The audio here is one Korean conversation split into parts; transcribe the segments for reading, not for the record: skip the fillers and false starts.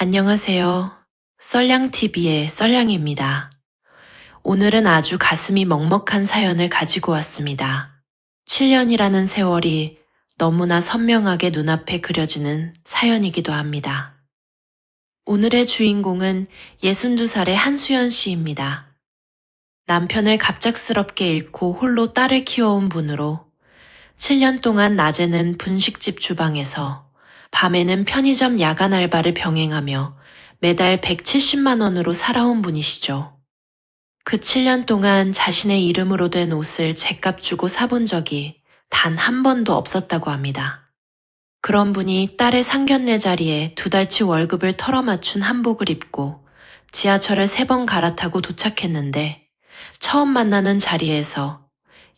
안녕하세요. 썰량TV의 썰량입니다. 오늘은 아주 가슴이 먹먹한 사연을 가지고 왔습니다. 7년이라는 세월이 너무나 선명하게 눈앞에 그려지는 사연이기도 합니다. 오늘의 주인공은 62살의 한수연 씨입니다. 남편을 갑작스럽게 잃고 홀로 딸을 키워온 분으로 7년 동안 낮에는 분식집 주방에서 밤에는 편의점 야간 알바를 병행하며 매달 170만 원으로 살아온 분이시죠. 그 7년 동안 자신의 이름으로 된 옷을 제값 주고 사본 적이 단 한 번도 없었다고 합니다. 그런 분이 딸의 상견례 자리에 2달치 월급을 털어맞춘 한복을 입고 지하철을 3번 갈아타고 도착했는데 처음 만나는 자리에서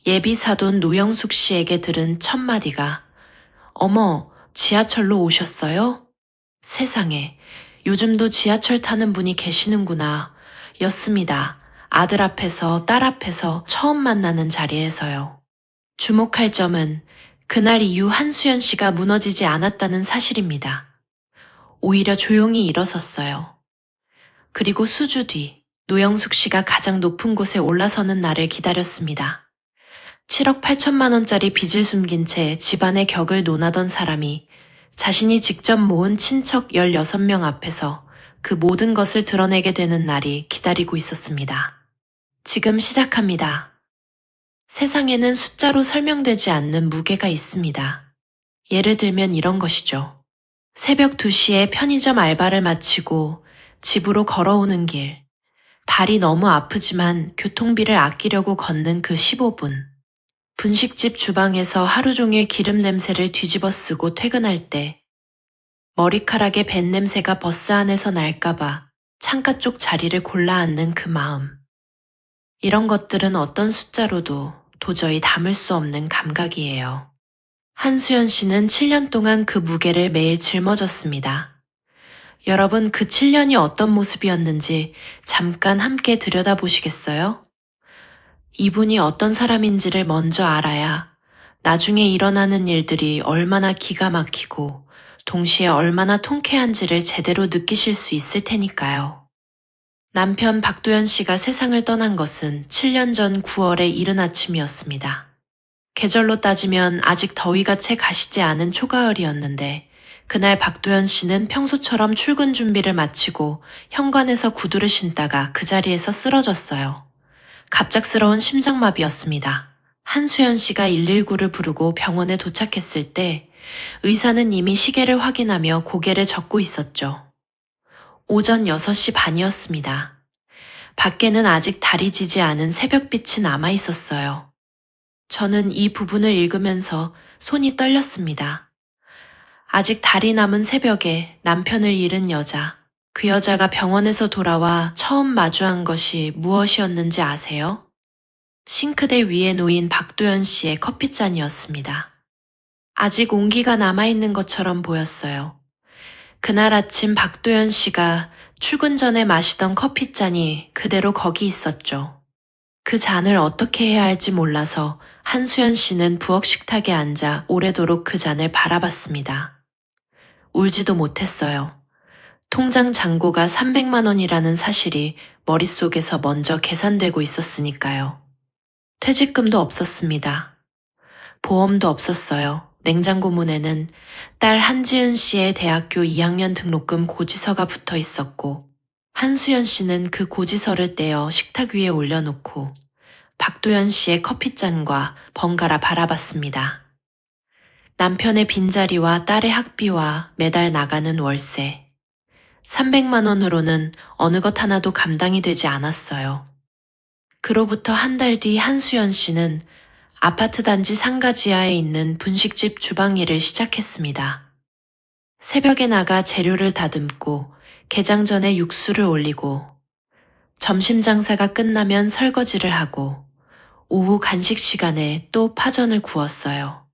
예비 사돈 노영숙 씨에게 들은 첫 마디가 "어머, 지하철로 오셨어요? 세상에, 요즘도 지하철 타는 분이 계시는구나." 였습니다. 아들 앞에서 딸 앞에서 처음 만나는 자리에서요. 주목할 점은 그날 이후 한수연 씨가 무너지지 않았다는 사실입니다. 오히려 조용히 일어섰어요. 그리고 수주 뒤 노영숙 씨가 가장 높은 곳에 올라서는 날을 기다렸습니다. 7억 8천만 원짜리 빚을 숨긴 채 집안의 격을 논하던 사람이 자신이 직접 모은 친척 16명 앞에서 그 모든 것을 드러내게 되는 날이 기다리고 있었습니다. 지금 시작합니다. 세상에는 숫자로 설명되지 않는 무게가 있습니다. 예를 들면 이런 것이죠. 새벽 2시에 편의점 알바를 마치고 집으로 걸어오는 길. 발이 너무 아프지만 교통비를 아끼려고 걷는 그 15분. 분식집 주방에서 하루 종일 기름 냄새를 뒤집어 쓰고 퇴근할 때 머리카락에 밴 냄새가 버스 안에서 날까봐 창가 쪽 자리를 골라 앉는 그 마음. 이런 것들은 어떤 숫자로도 도저히 담을 수 없는 감각이에요. 한수연 씨는 7년 동안 그 무게를 매일 짊어졌습니다. 여러분, 그 7년이 어떤 모습이었는지 잠깐 함께 들여다보시겠어요? 이분이 어떤 사람인지를 먼저 알아야 나중에 일어나는 일들이 얼마나 기가 막히고 동시에 얼마나 통쾌한지를 제대로 느끼실 수 있을 테니까요. 남편 박도연 씨가 세상을 떠난 것은 7년 전 9월의 이른 아침이었습니다. 계절로 따지면 아직 더위가 채 가시지 않은 초가을이었는데 그날 박도연 씨는 평소처럼 출근 준비를 마치고 현관에서 구두를 신다가 그 자리에서 쓰러졌어요. 갑작스러운 심장마비였습니다. 한수연 씨가 119를 부르고 병원에 도착했을 때 의사는 이미 시계를 확인하며 고개를 젓고 있었죠. 오전 6시 반이었습니다. 밖에는 아직 달이 지지 않은 새벽빛이 남아 있었어요. 저는 이 부분을 읽으면서 손이 떨렸습니다. 아직 달이 남은 새벽에 남편을 잃은 여자, 그 여자가 병원에서 돌아와 처음 마주한 것이 무엇이었는지 아세요? 싱크대 위에 놓인 박도연 씨의 커피잔이었습니다. 아직 온기가 남아있는 것처럼 보였어요. 그날 아침 박도연 씨가 출근 전에 마시던 커피잔이 그대로 거기 있었죠. 그 잔을 어떻게 해야 할지 몰라서 한수연 씨는 부엌 식탁에 앉아 오래도록 그 잔을 바라봤습니다. 울지도 못했어요. 통장 잔고가 300만 원이라는 사실이 머릿속에서 먼저 계산되고 있었으니까요. 퇴직금도 없었습니다. 보험도 없었어요. 냉장고 문에는 딸 한지은 씨의 대학교 2학년 등록금 고지서가 붙어 있었고 한수연 씨는 그 고지서를 떼어 식탁 위에 올려놓고 박도연 씨의 커피잔과 번갈아 바라봤습니다. 남편의 빈자리와 딸의 학비와 매달 나가는 월세. 300만 원으로는 어느 것 하나도 감당이 되지 않았어요. 그로부터 한 달 뒤 한수연 씨는 아파트 단지 상가 지하에 있는 분식집 주방 일을 시작했습니다. 새벽에 나가 재료를 다듬고 개장 전에 육수를 올리고 점심 장사가 끝나면 설거지를 하고 오후 간식 시간에 또 파전을 구웠어요.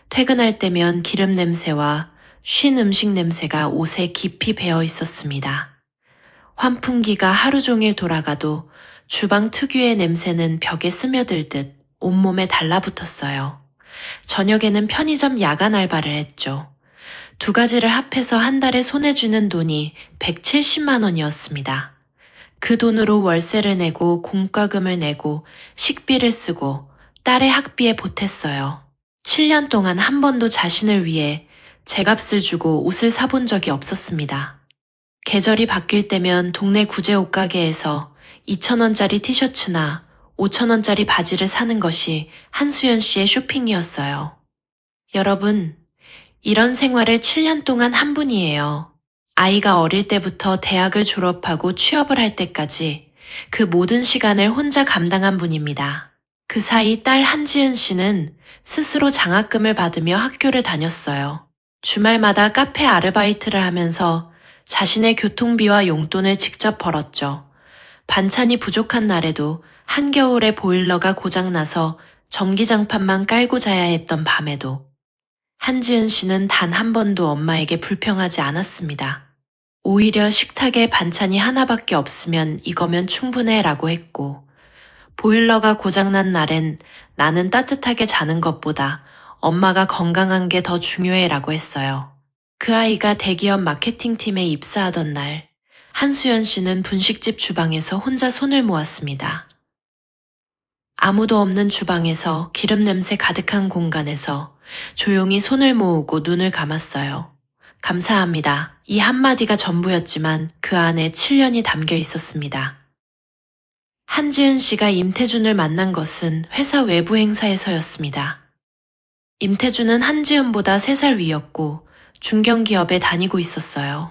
퇴근할 때면 기름 냄새와 쉰 음식 냄새가 옷에 깊이 배어 있었습니다. 환풍기가 하루 종일 돌아가도 주방 특유의 냄새는 벽에 스며들듯 온몸에 달라붙었어요. 저녁에는 편의점 야간 알바를 했죠. 두 가지를 합해서 한 달에 손에 쥐는 돈이 170만 원이었습니다. 그 돈으로 월세를 내고 공과금을 내고 식비를 쓰고 딸의 학비에 보탰어요. 7년 동안 한 번도 자신을 위해 제값을 주고 옷을 사본 적이 없었습니다. 계절이 바뀔 때면 동네 구제 옷가게에서 2,000원짜리 티셔츠나 5,000원짜리 바지를 사는 것이 한수연 씨의 쇼핑이었어요. 여러분, 이런 생활을 7년 동안 한 분이에요. 아이가 어릴 때부터 대학을 졸업하고 취업을 할 때까지 그 모든 시간을 혼자 감당한 분입니다. 그 사이 딸 한지은 씨는 스스로 장학금을 받으며 학교를 다녔어요. 주말마다 카페 아르바이트를 하면서 자신의 교통비와 용돈을 직접 벌었죠. 반찬이 부족한 날에도 한겨울에 보일러가 고장나서 전기장판만 깔고 자야 했던 밤에도 한지은 씨는 단 한 번도 엄마에게 불평하지 않았습니다. 오히려 식탁에 반찬이 하나밖에 없으면 이거면 충분해 라고 했고, 보일러가 고장난 날엔 나는 따뜻하게 자는 것보다 엄마가 건강한 게 더 중요해 라고 했어요. 그 아이가 대기업 마케팅팀에 입사하던 날, 한수연 씨는 분식집 주방에서 혼자 손을 모았습니다. 아무도 없는 주방에서 기름 냄새 가득한 공간에서 조용히 손을 모으고 눈을 감았어요. 감사합니다. 이 한마디가 전부였지만 그 안에 7년이 담겨 있었습니다. 한지은 씨가 임태준을 만난 것은 회사 외부 행사에서였습니다. 임태준은 한지은보다 3살 위였고 중견기업에 다니고 있었어요.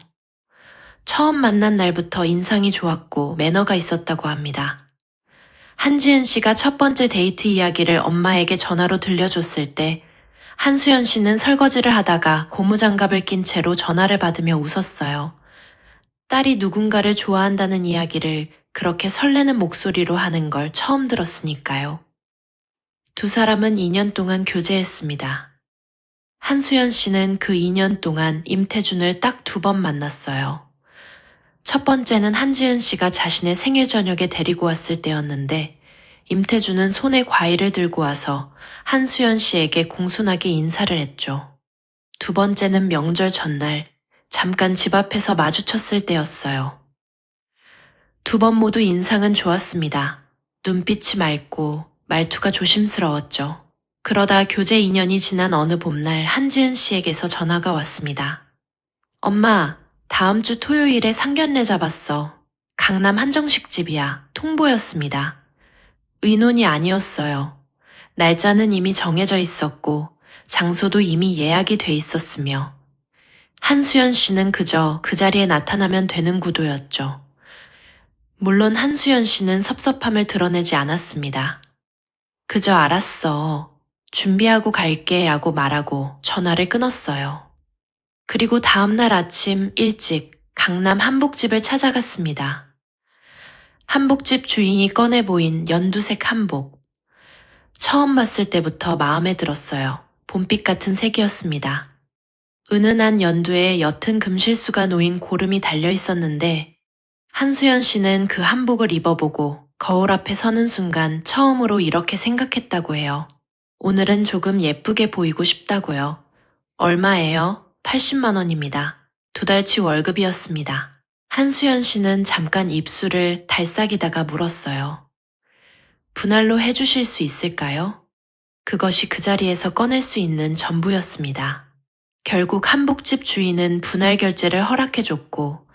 처음 만난 날부터 인상이 좋았고 매너가 있었다고 합니다. 한지은 씨가 첫 번째 데이트 이야기를 엄마에게 전화로 들려줬을 때 한수연 씨는 설거지를 하다가 고무장갑을 낀 채로 전화를 받으며 웃었어요. 딸이 누군가를 좋아한다는 이야기를 그렇게 설레는 목소리로 하는 걸 처음 들었으니까요. 두 사람은 2년 동안 교제했습니다. 한수연 씨는 그 2년 동안 임태준을 딱 2번 만났어요. 첫 번째는 한지은 씨가 자신의 생일 저녁에 데리고 왔을 때였는데 임태준은 손에 과일을 들고 와서 한수연 씨에게 공손하게 인사를 했죠. 두 번째는 명절 전날 잠깐 집 앞에서 마주쳤을 때였어요. 2번 모두 인상은 좋았습니다. 눈빛이 맑고 말투가 조심스러웠죠. 그러다 교제 2년이 지난 어느 봄날 한지은 씨에게서 전화가 왔습니다. 엄마, 다음 주 토요일에 상견례 잡았어. 강남 한정식 집이야. 통보였습니다. 의논이 아니었어요. 날짜는 이미 정해져 있었고 장소도 이미 예약이 돼 있었으며 한수연 씨는 그저 그 자리에 나타나면 되는 구도였죠. 물론 한수연 씨는 섭섭함을 드러내지 않았습니다. 그저 알았어. 준비하고 갈게 라고 말하고 전화를 끊었어요. 그리고 다음날 아침 일찍 강남 한복집을 찾아갔습니다. 한복집 주인이 꺼내 보인 연두색 한복. 처음 봤을 때부터 마음에 들었어요. 봄빛 같은 색이었습니다. 은은한 연두에 옅은 금실수가 놓인 고름이 달려 있었는데 한수연 씨는 그 한복을 입어보고 거울 앞에 서는 순간 처음으로 이렇게 생각했다고 해요. 오늘은 조금 예쁘게 보이고 싶다고요. 얼마예요? 80만 원입니다. 2달치 월급이었습니다. 한수연 씨는 잠깐 입술을 달싹이다가 물었어요. 분할로 해주실 수 있을까요? 그것이 그 자리에서 꺼낼 수 있는 전부였습니다. 결국 한복집 주인은 분할 결제를 허락해줬고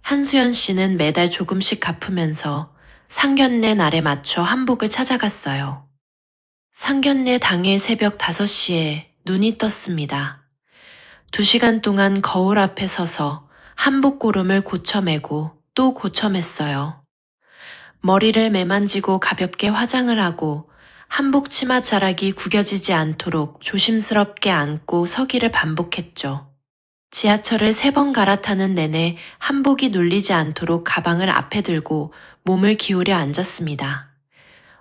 한수연 씨는 매달 조금씩 갚으면서 상견례 날에 맞춰 한복을 찾아갔어요. 상견례 당일 새벽 5시에 눈이 떴습니다. 2시간 동안 거울 앞에 서서 한복 고름을 고쳐매고 또 고쳐맸어요. 머리를 매만지고 가볍게 화장을 하고 한복 치마 자락이 구겨지지 않도록 조심스럽게 앉고 서기를 반복했죠. 지하철을 3번 갈아타는 내내 한복이 눌리지 않도록 가방을 앞에 들고 몸을 기울여 앉았습니다.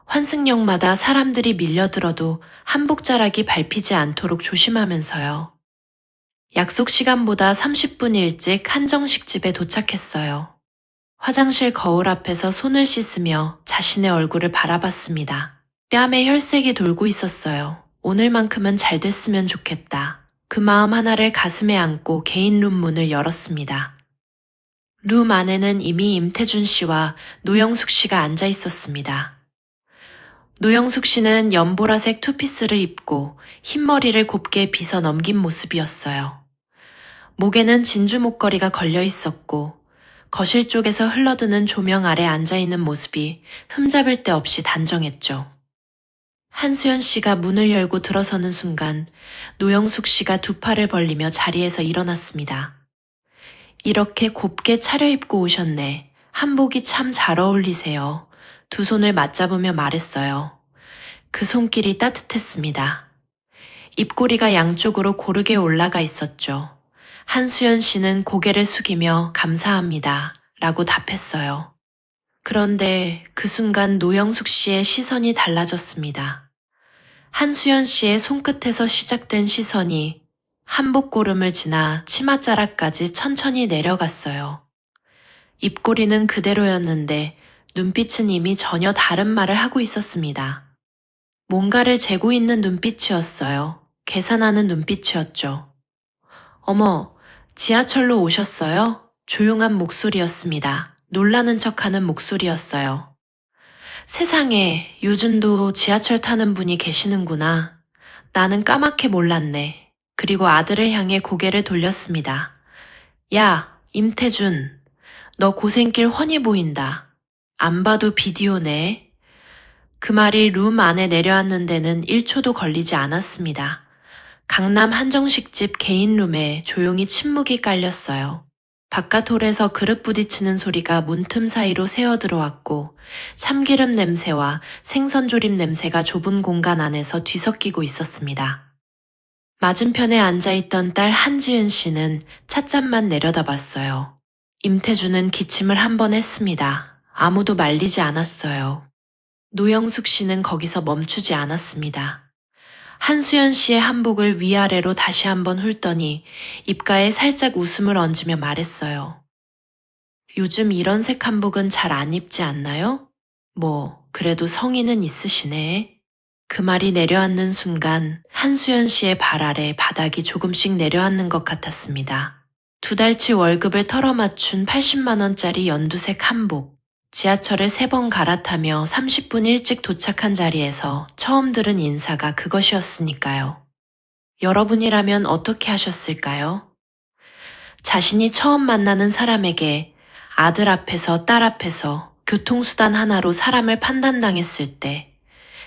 환승역마다 사람들이 밀려들어도 한복 자락이 밟히지 않도록 조심하면서요. 약속 시간보다 30분 일찍 한정식 집에 도착했어요. 화장실 거울 앞에서 손을 씻으며 자신의 얼굴을 바라봤습니다. 뺨에 혈색이 돌고 있었어요. 오늘만큼은 잘 됐으면 좋겠다. 그 마음 하나를 가슴에 안고 개인 룸 문을 열었습니다. 룸 안에는 이미 임태준 씨와 노영숙 씨가 앉아 있었습니다. 노영숙 씨는 연보라색 투피스를 입고 흰머리를 곱게 빗어 넘긴 모습이었어요. 목에는 진주 목걸이가 걸려 있었고 거실 쪽에서 흘러드는 조명 아래 앉아있는 모습이 흠잡을 데 없이 단정했죠. 한수연 씨가 문을 열고 들어서는 순간 노영숙 씨가 두 팔을 벌리며 자리에서 일어났습니다. 이렇게 곱게 차려입고 오셨네. 한복이 참 잘 어울리세요. 두 손을 맞잡으며 말했어요. 그 손길이 따뜻했습니다. 입꼬리가 양쪽으로 고르게 올라가 있었죠. 한수연 씨는 고개를 숙이며 감사합니다. 라고 답했어요. 그런데 그 순간 노영숙 씨의 시선이 달라졌습니다. 한수연 씨의 손끝에서 시작된 시선이 한복고름을 지나 치맛자락까지 천천히 내려갔어요. 입꼬리는 그대로였는데 눈빛은 이미 전혀 다른 말을 하고 있었습니다. 뭔가를 재고 있는 눈빛이었어요. 계산하는 눈빛이었죠. 어머, 지하철로 오셨어요? 조용한 목소리였습니다. 놀라는 척하는 목소리였어요. 세상에, 요즘도 지하철 타는 분이 계시는구나. 나는 까맣게 몰랐네. 그리고 아들을 향해 고개를 돌렸습니다. 야, 임태준, 너 고생길 훤히 보인다. 안 봐도 비디오네. 그 말이 룸 안에 내려앉는 데는 1초도 걸리지 않았습니다. 강남 한정식집 개인 룸에 조용히 침묵이 깔렸어요. 바깥 홀에서 그릇 부딪히는 소리가 문틈 사이로 새어 들어왔고 참기름 냄새와 생선조림 냄새가 좁은 공간 안에서 뒤섞이고 있었습니다. 맞은편에 앉아있던 딸 한지은 씨는 찻잔만 내려다봤어요. 임태준은 기침을 한 번 했습니다. 아무도 말리지 않았어요. 노영숙 씨는 거기서 멈추지 않았습니다. 한수연 씨의 한복을 위아래로 다시 한번 훑더니 입가에 살짝 웃음을 얹으며 말했어요. 요즘 이런 색 한복은 잘 안 입지 않나요? 그래도 성의는 있으시네. 그 말이 내려앉는 순간 한수연 씨의 발 아래 바닥이 조금씩 내려앉는 것 같았습니다. 2달치 월급을 털어맞춘 80만 원짜리 연두색 한복. 지하철을 3번 갈아타며 30분 일찍 도착한 자리에서 처음 들은 인사가 그것이었으니까요. 여러분이라면 어떻게 하셨을까요? 자신이 처음 만나는 사람에게 아들 앞에서 딸 앞에서 교통수단 하나로 사람을 판단당했을 때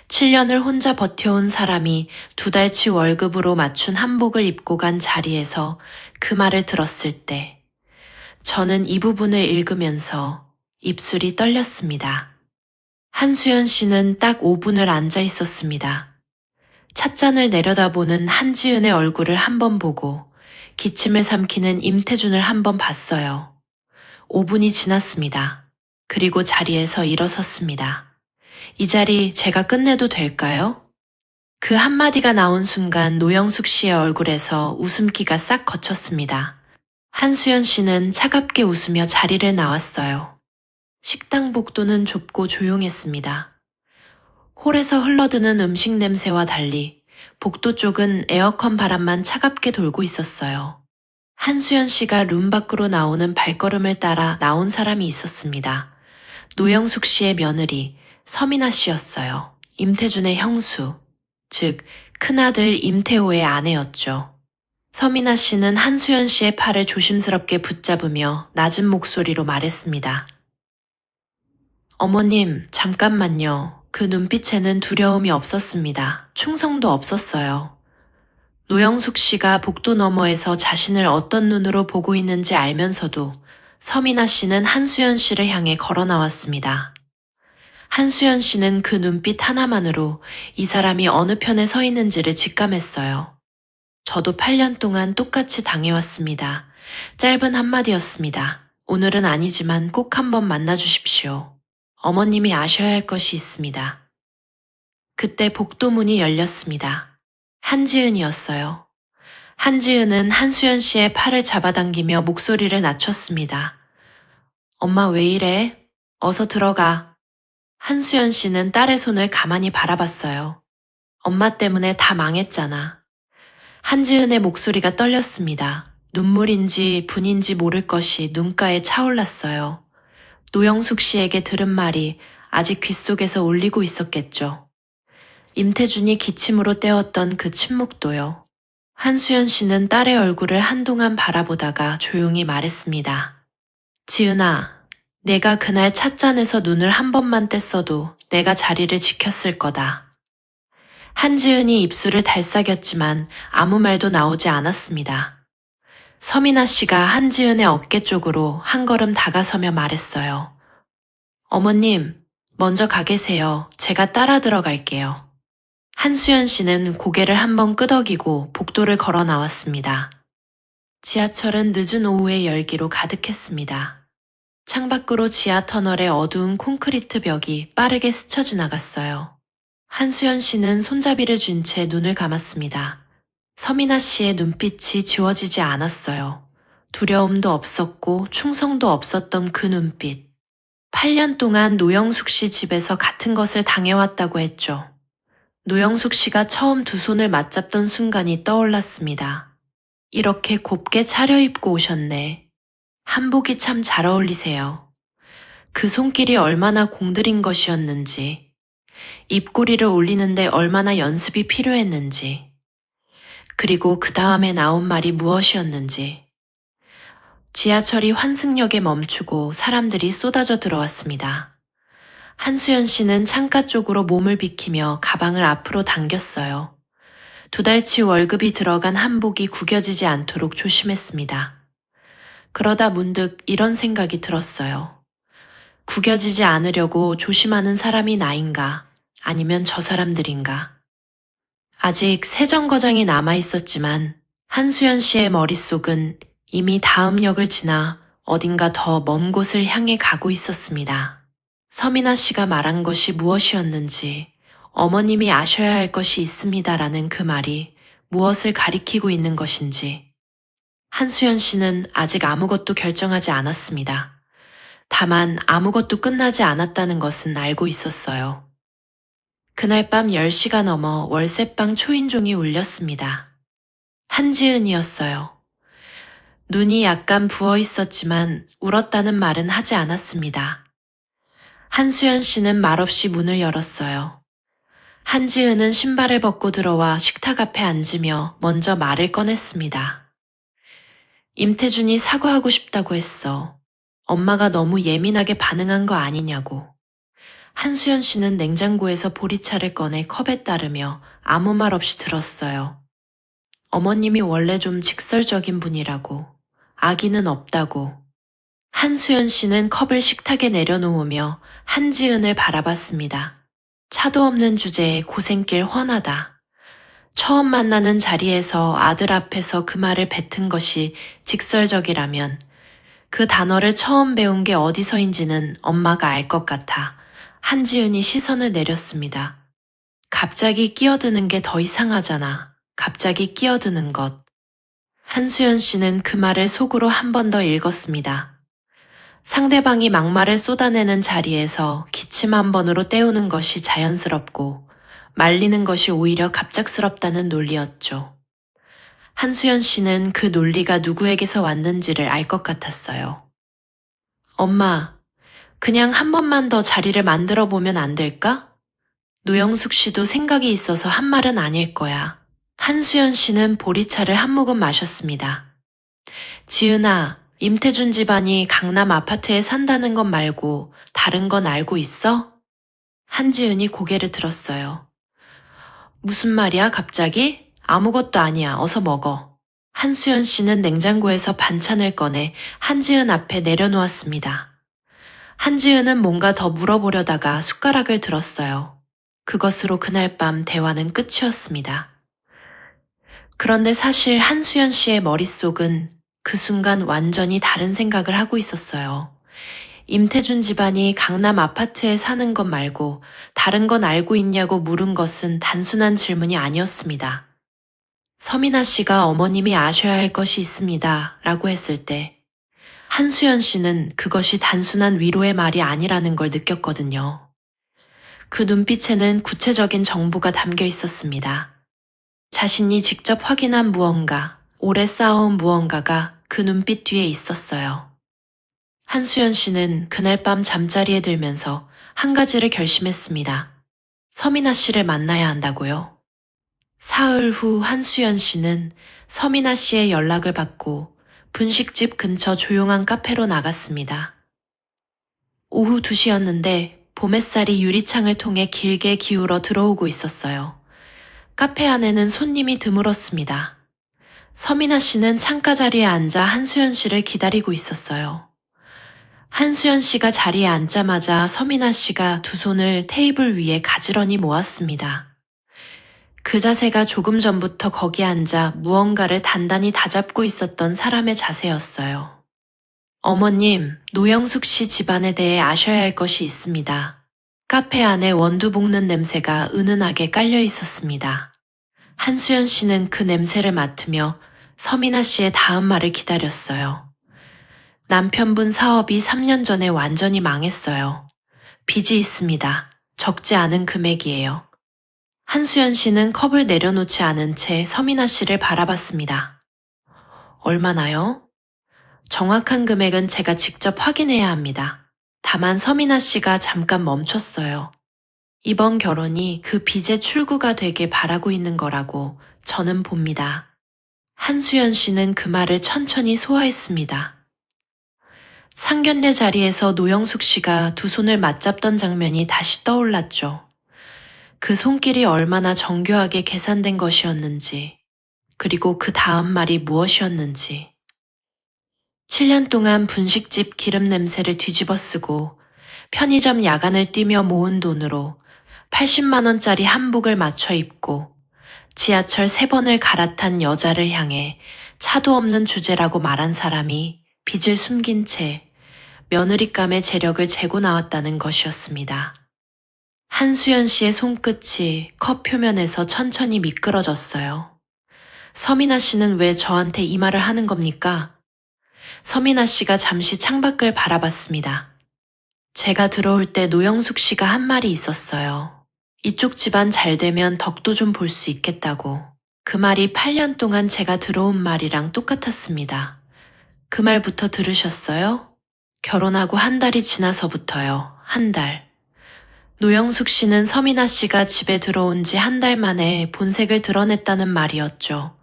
7년을 혼자 버텨온 사람이 2달치 월급으로 맞춘 한복을 입고 간 자리에서 그 말을 들었을 때 저는 이 부분을 읽으면서 입술이 떨렸습니다. 한수연 씨는 딱 5분을 앉아 있었습니다. 찻잔을 내려다보는 한지은의 얼굴을 한번 보고 기침을 삼키는 임태준을 한번 봤어요. 5분이 지났습니다. 그리고 자리에서 일어섰습니다. 이 자리 제가 끝내도 될까요? 그 한마디가 나온 순간 노영숙 씨의 얼굴에서 웃음기가 싹 걷혔습니다. 한수연 씨는 차갑게 웃으며 자리를 나왔어요. 식당 복도는 좁고 조용했습니다. 홀에서 흘러드는 음식 냄새와 달리 복도 쪽은 에어컨 바람만 차갑게 돌고 있었어요. 한수연 씨가 룸 밖으로 나오는 발걸음을 따라 나온 사람이 있었습니다. 노영숙 씨의 며느리 서민아 씨였어요. 임태준의 형수, 즉 큰아들 임태호의 아내였죠. 서민아 씨는 한수연 씨의 팔을 조심스럽게 붙잡으며 낮은 목소리로 말했습니다. 어머님, 잠깐만요. 그 눈빛에는 두려움이 없었습니다. 충성도 없었어요. 노영숙 씨가 복도 너머에서 자신을 어떤 눈으로 보고 있는지 알면서도 서민아 씨는 한수연 씨를 향해 걸어 나왔습니다. 한수연 씨는 그 눈빛 하나만으로 이 사람이 어느 편에 서 있는지를 직감했어요. 저도 8년 동안 똑같이 당해왔습니다. 짧은 한마디였습니다. 오늘은 아니지만 꼭 한번 만나주십시오. 어머님이 아셔야 할 것이 있습니다. 그때 복도 문이 열렸습니다. 한지은이었어요. 한지은은 한수연 씨의 팔을 잡아당기며 목소리를 낮췄습니다. 엄마 왜 이래? 어서 들어가. 한수연 씨는 딸의 손을 가만히 바라봤어요. 엄마 때문에 다 망했잖아. 한지은의 목소리가 떨렸습니다. 눈물인지 분인지 모를 것이 눈가에 차올랐어요. 노영숙 씨에게 들은 말이 아직 귓속에서 울리고 있었겠죠. 임태준이 기침으로 때웠던 그 침묵도요. 한수연 씨는 딸의 얼굴을 한동안 바라보다가 조용히 말했습니다. 지은아, 내가 그날 찻잔에서 눈을 한 번만 뗐어도 내가 자리를 지켰을 거다. 한지은이 입술을 달싹였지만 아무 말도 나오지 않았습니다. 서민아 씨가 한지은의 어깨 쪽으로 한 걸음 다가서며 말했어요. 어머님, 먼저 가 계세요. 제가 따라 들어갈게요. 한수연 씨는 고개를 한번 끄덕이고 복도를 걸어 나왔습니다. 지하철은 늦은 오후의 열기로 가득했습니다. 창밖으로 지하터널의 어두운 콘크리트 벽이 빠르게 스쳐 지나갔어요. 한수연 씨는 손잡이를 쥔 채 눈을 감았습니다. 서민아 씨의 눈빛이 지워지지 않았어요. 두려움도 없었고 충성도 없었던 그 눈빛. 8년 동안 노영숙 씨 집에서 같은 것을 당해왔다고 했죠. 노영숙 씨가 처음 두 손을 맞잡던 순간이 떠올랐습니다. 이렇게 곱게 차려입고 오셨네. 한복이 참 잘 어울리세요. 그 손길이 얼마나 공들인 것이었는지, 입꼬리를 올리는데 얼마나 연습이 필요했는지, 그리고 그 다음에 나온 말이 무엇이었는지. 지하철이 환승역에 멈추고 사람들이 쏟아져 들어왔습니다. 한수연 씨는 창가 쪽으로 몸을 비키며 가방을 앞으로 당겼어요. 2달치 월급이 들어간 한복이 구겨지지 않도록 조심했습니다. 그러다 문득 이런 생각이 들었어요. 구겨지지 않으려고 조심하는 사람이 나인가, 아니면 저 사람들인가. 아직 새 정거장이 남아 있었지만 한수연 씨의 머릿속은 이미 다음 역을 지나 어딘가 더 먼 곳을 향해 가고 있었습니다. 서민아 씨가 말한 것이 무엇이었는지, 어머님이 아셔야 할 것이 있습니다라는 그 말이 무엇을 가리키고 있는 것인지. 한수연 씨는 아직 아무것도 결정하지 않았습니다. 다만 아무것도 끝나지 않았다는 것은 알고 있었어요. 그날 밤 10시가 넘어 월세방 초인종이 울렸습니다. 한지은이었어요. 눈이 약간 부어 있었지만 울었다는 말은 하지 않았습니다. 한수연 씨는 말없이 문을 열었어요. 한지은은 신발을 벗고 들어와 식탁 앞에 앉으며 먼저 말을 꺼냈습니다. 임태준이 사과하고 싶다고 했어. 엄마가 너무 예민하게 반응한 거 아니냐고. 한수연 씨는 냉장고에서 보리차를 꺼내 컵에 따르며 아무 말 없이 들었어요. 어머님이 원래 좀 직설적인 분이라고. 아기는 없다고. 한수연 씨는 컵을 식탁에 내려놓으며 한지은을 바라봤습니다. 차도 없는 주제에 고생길 훤하다. 처음 만나는 자리에서 아들 앞에서 그 말을 뱉은 것이 직설적이라면 그 단어를 처음 배운 게 어디서인지는 엄마가 알 것 같아 한지은이 시선을 내렸습니다. 갑자기 끼어드는 게 더 이상하잖아. 갑자기 끼어드는 것. 한수연 씨는 그 말을 속으로 한 번 더 읽었습니다. 상대방이 막말을 쏟아내는 자리에서 기침 한 번으로 때우는 것이 자연스럽고 말리는 것이 오히려 갑작스럽다는 논리였죠. 한수연 씨는 그 논리가 누구에게서 왔는지를 알 것 같았어요. 엄마, 그냥 한 번만 더 자리를 만들어 보면 안 될까? 노영숙 씨도 생각이 있어서 한 말은 아닐 거야. 한수연 씨는 보리차를 한 모금 마셨습니다. 지은아, 임태준 집안이 강남 아파트에 산다는 것 말고 다른 건 알고 있어? 한지은이 고개를 들었어요. 무슨 말이야, 갑자기? 아무것도 아니야. 어서 먹어. 한수연 씨는 냉장고에서 반찬을 꺼내 한지은 앞에 내려놓았습니다. 한지은은 뭔가 더 물어보려다가 숟가락을 들었어요. 그것으로 그날 밤 대화는 끝이었습니다. 그런데 사실 한수연 씨의 머릿속은 그 순간 완전히 다른 생각을 하고 있었어요. 임태준 집안이 강남 아파트에 사는 것 말고 다른 건 알고 있냐고 물은 것은 단순한 질문이 아니었습니다. 서민아 씨가 어머님이 아셔야 할 것이 있습니다. 라고 했을 때 한수연 씨는 그것이 단순한 위로의 말이 아니라는 걸 느꼈거든요. 그 눈빛에는 구체적인 정보가 담겨 있었습니다. 자신이 직접 확인한 무언가, 오래 쌓아온 무언가가 그 눈빛 뒤에 있었어요. 한수연 씨는 그날 밤 잠자리에 들면서 한 가지를 결심했습니다. 서민아 씨를 만나야 한다고요. 사흘 후 한수연 씨는 서민아 씨의 연락을 받고 분식집 근처 조용한 카페로 나갔습니다. 오후 2시였는데 봄 햇살이 유리창을 통해 길게 기울어 들어오고 있었어요. 카페 안에는 손님이 드물었습니다. 서민아 씨는 창가 자리에 앉아 한수연 씨를 기다리고 있었어요. 한수연 씨가 자리에 앉자마자 서민아 씨가 두 손을 테이블 위에 가지런히 모았습니다. 그 자세가 조금 전부터 거기 앉아 무언가를 단단히 다잡고 있었던 사람의 자세였어요. 어머님, 노영숙 씨 집안에 대해 아셔야 할 것이 있습니다. 카페 안에 원두 볶는 냄새가 은은하게 깔려 있었습니다. 한수연 씨는 그 냄새를 맡으며 서민아 씨의 다음 말을 기다렸어요. 남편분 사업이 3년 전에 완전히 망했어요. 빚이 있습니다. 적지 않은 금액이에요. 한수연 씨는 컵을 내려놓지 않은 채 서민아 씨를 바라봤습니다. 얼마나요? 정확한 금액은 제가 직접 확인해야 합니다. 다만 서민아 씨가 잠깐 멈췄어요. 이번 결혼이 그 빚의 출구가 되길 바라고 있는 거라고 저는 봅니다. 한수연 씨는 그 말을 천천히 소화했습니다. 상견례 자리에서 노영숙 씨가 두 손을 맞잡던 장면이 다시 떠올랐죠. 그 손길이 얼마나 정교하게 계산된 것이었는지, 그리고 그 다음 말이 무엇이었는지. 7년 동안 분식집 기름 냄새를 뒤집어 쓰고 편의점 야간을 뛰며 모은 돈으로 80만 원짜리 한복을 맞춰 입고 지하철 3번을 갈아탄 여자를 향해 차도 없는 주제라고 말한 사람이 빚을 숨긴 채 며느리감의 재력을 재고 나왔다는 것이었습니다. 한수연 씨의 손끝이 컵 표면에서 천천히 미끄러졌어요. 서민아 씨는 왜 저한테 이 말을 하는 겁니까? 서민아 씨가 잠시 창밖을 바라봤습니다. 제가 들어올 때 노영숙 씨가 한 말이 있었어요. 이쪽 집안 잘 되면 덕도 좀 볼 수 있겠다고. 그 말이 8년 동안 제가 들어온 말이랑 똑같았습니다. 그 말부터 들으셨어요? 결혼하고 한 달이 지나서부터요. 한 달. 노영숙 씨는 서민아 씨가 집에 들어온 지 한 달 만에 본색을 드러냈다는 말이었죠.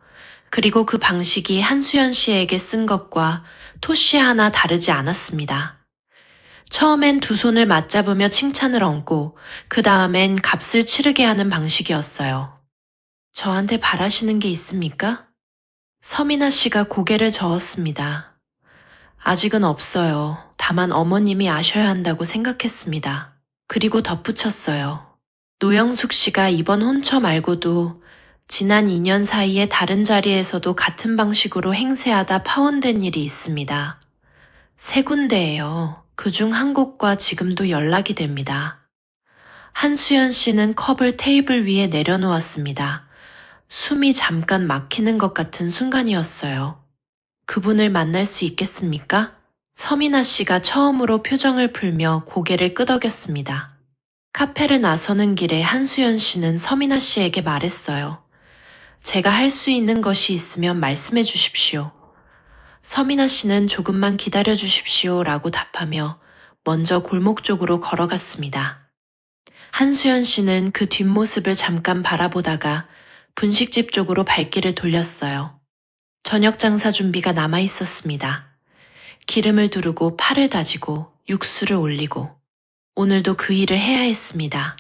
그리고 그 방식이 한수연 씨에게 쓴 것과 토씨 하나 다르지 않았습니다. 처음엔 두 손을 맞잡으며 칭찬을 얹고 그 다음엔 값을 치르게 하는 방식이었어요. 저한테 바라시는 게 있습니까? 서민아 씨가 고개를 저었습니다. 아직은 없어요. 다만 어머님이 아셔야 한다고 생각했습니다. 그리고 덧붙였어요. 노영숙 씨가 이번 혼처 말고도 지난 2년 사이에 다른 자리에서도 같은 방식으로 행세하다 파혼된 일이 있습니다. 3군데예요. 그중 한 곳과 지금도 연락이 됩니다. 한수연 씨는 컵을 테이블 위에 내려놓았습니다. 숨이 잠깐 막히는 것 같은 순간이었어요. 그분을 만날 수 있겠습니까? 서민아 씨가 처음으로 표정을 풀며 고개를 끄덕였습니다. 카페를 나서는 길에 한수연 씨는 서민아 씨에게 말했어요. 제가 할 수 있는 것이 있으면 말씀해 주십시오. 서민아 씨는 조금만 기다려 주십시오 라고 답하며 먼저 골목 쪽으로 걸어갔습니다. 한수연 씨는 그 뒷모습을 잠깐 바라보다가 분식집 쪽으로 발길을 돌렸어요. 저녁 장사 준비가 남아 있었습니다. 기름을 두르고 파를 다지고 육수를 올리고 오늘도 그 일을 해야 했습니다.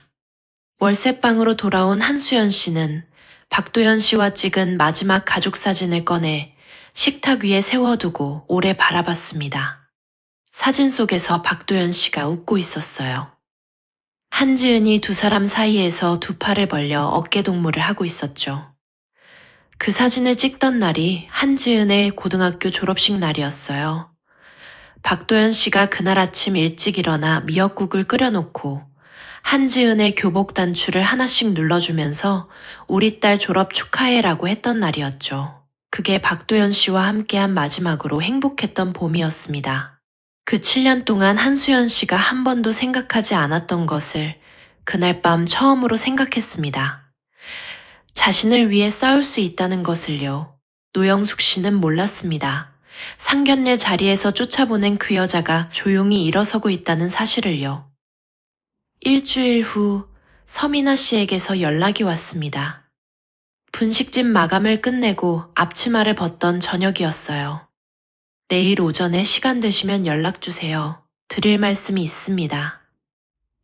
월세방으로 돌아온 한수연 씨는 박도연 씨와 찍은 마지막 가족 사진을 꺼내 식탁 위에 세워두고 오래 바라봤습니다. 사진 속에서 박도연 씨가 웃고 있었어요. 한지은이 두 사람 사이에서 두 팔을 벌려 어깨동무를 하고 있었죠. 그 사진을 찍던 날이 한지은의 고등학교 졸업식 날이었어요. 박도연 씨가 그날 아침 일찍 일어나 미역국을 끓여놓고 한지은의 교복 단추를 하나씩 눌러주면서 우리 딸 졸업 축하해라고 했던 날이었죠. 그게 박도연 씨와 함께한 마지막으로 행복했던 봄이었습니다. 그 7년 동안 한수연 씨가 한 번도 생각하지 않았던 것을 그날 밤 처음으로 생각했습니다. 자신을 위해 싸울 수 있다는 것을요. 노영숙 씨는 몰랐습니다. 상견례 자리에서 쫓아보낸 그 여자가 조용히 일어서고 있다는 사실을요. 일주일 후 서민아 씨에게서 연락이 왔습니다. 분식집 마감을 끝내고 앞치마를 벗던 저녁이었어요. 내일 오전에 시간 되시면 연락 주세요. 드릴 말씀이 있습니다.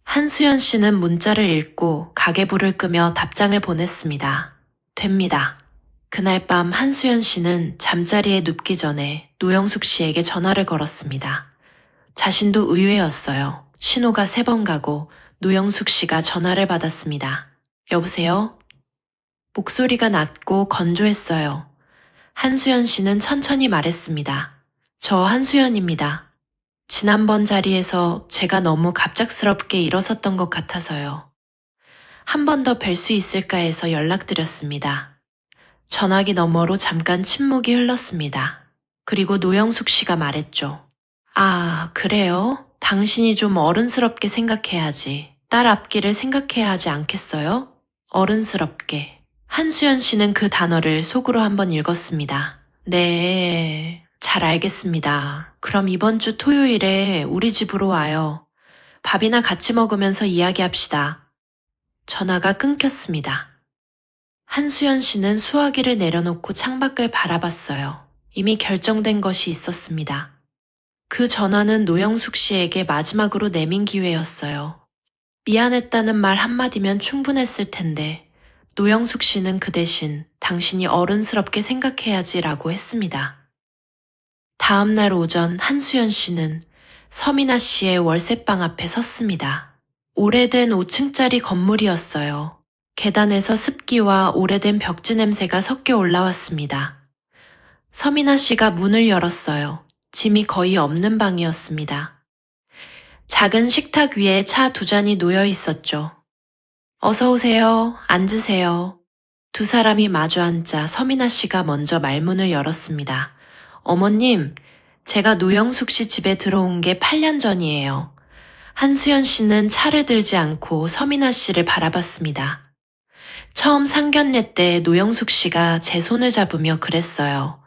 한수연 씨는 문자를 읽고 가계부를 끄며 답장을 보냈습니다. 됩니다. 그날 밤 한수연 씨는 잠자리에 눕기 전에 노영숙 씨에게 전화를 걸었습니다. 자신도 의외였어요. 신호가 3번 가고 노영숙 씨가 전화를 받았습니다. 여보세요? 목소리가 낮고 건조했어요. 한수연 씨는 천천히 말했습니다. 저 한수연입니다. 지난번 자리에서 제가 너무 갑작스럽게 일어섰던 것 같아서요. 한 번 더 뵐 수 있을까 해서 연락드렸습니다. 전화기 너머로 잠깐 침묵이 흘렀습니다. 그리고 노영숙 씨가 말했죠. 아, 그래요? 당신이 좀 어른스럽게 생각해야지. 딸 앞길을 생각해야 하지 않겠어요? 어른스럽게. 한수연 씨는 그 단어를 속으로 한번 읽었습니다. 네, 잘 알겠습니다. 그럼 이번 주 토요일에 우리 집으로 와요. 밥이나 같이 먹으면서 이야기합시다. 전화가 끊겼습니다. 한수연 씨는 수화기를 내려놓고 창밖을 바라봤어요. 이미 결정된 것이 있었습니다. 그 전화는 노영숙 씨에게 마지막으로 내민 기회였어요. 미안했다는 말 한마디면 충분했을 텐데 노영숙 씨는 그 대신 당신이 어른스럽게 생각해야지라고 했습니다. 다음 날 오전 한수연 씨는 서민아 씨의 월세방 앞에 섰습니다. 오래된 5층짜리 건물이었어요. 계단에서 습기와 오래된 벽지 냄새가 섞여 올라왔습니다. 서민아 씨가 문을 열었어요. 짐이 거의 없는 방이었습니다. 작은 식탁 위에 차 2잔이 놓여 있었죠. 어서 오세요. 앉으세요. 두 사람이 마주 앉자 서민아 씨가 먼저 말문을 열었습니다. 어머님, 제가 노영숙 씨 집에 들어온 게 8년 전이에요. 한수연 씨는 차를 들지 않고 서민아 씨를 바라봤습니다. 처음 상견례 때 노영숙 씨가 제 손을 잡으며 그랬어요.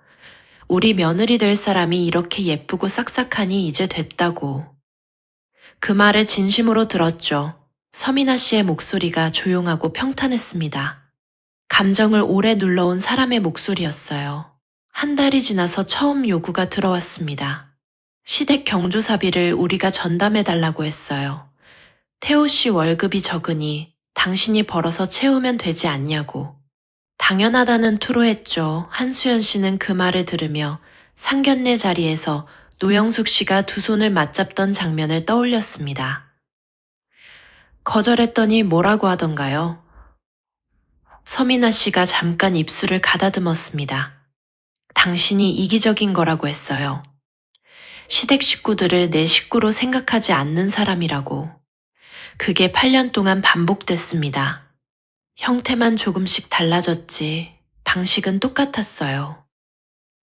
우리 며느리 될 사람이 이렇게 예쁘고 싹싹하니 이제 됐다고. 그 말을 진심으로 들었죠. 서민아 씨의 목소리가 조용하고 평탄했습니다. 감정을 오래 눌러온 사람의 목소리였어요. 한 달이 지나서 처음 요구가 들어왔습니다. 시댁 경조사비를 우리가 전담해달라고 했어요. 태호 씨 월급이 적으니 당신이 벌어서 채우면 되지 않냐고. 당연하다는 투로 했죠. 한수연 씨는 그 말을 들으며 상견례 자리에서 노영숙 씨가 두 손을 맞잡던 장면을 떠올렸습니다. 거절했더니 뭐라고 하던가요? 서민아 씨가 잠깐 입술을 가다듬었습니다. 당신이 이기적인 거라고 했어요. 시댁 식구들을 내 식구로 생각하지 않는 사람이라고. 그게 8년 동안 반복됐습니다. 형태만 조금씩 달라졌지 방식은 똑같았어요.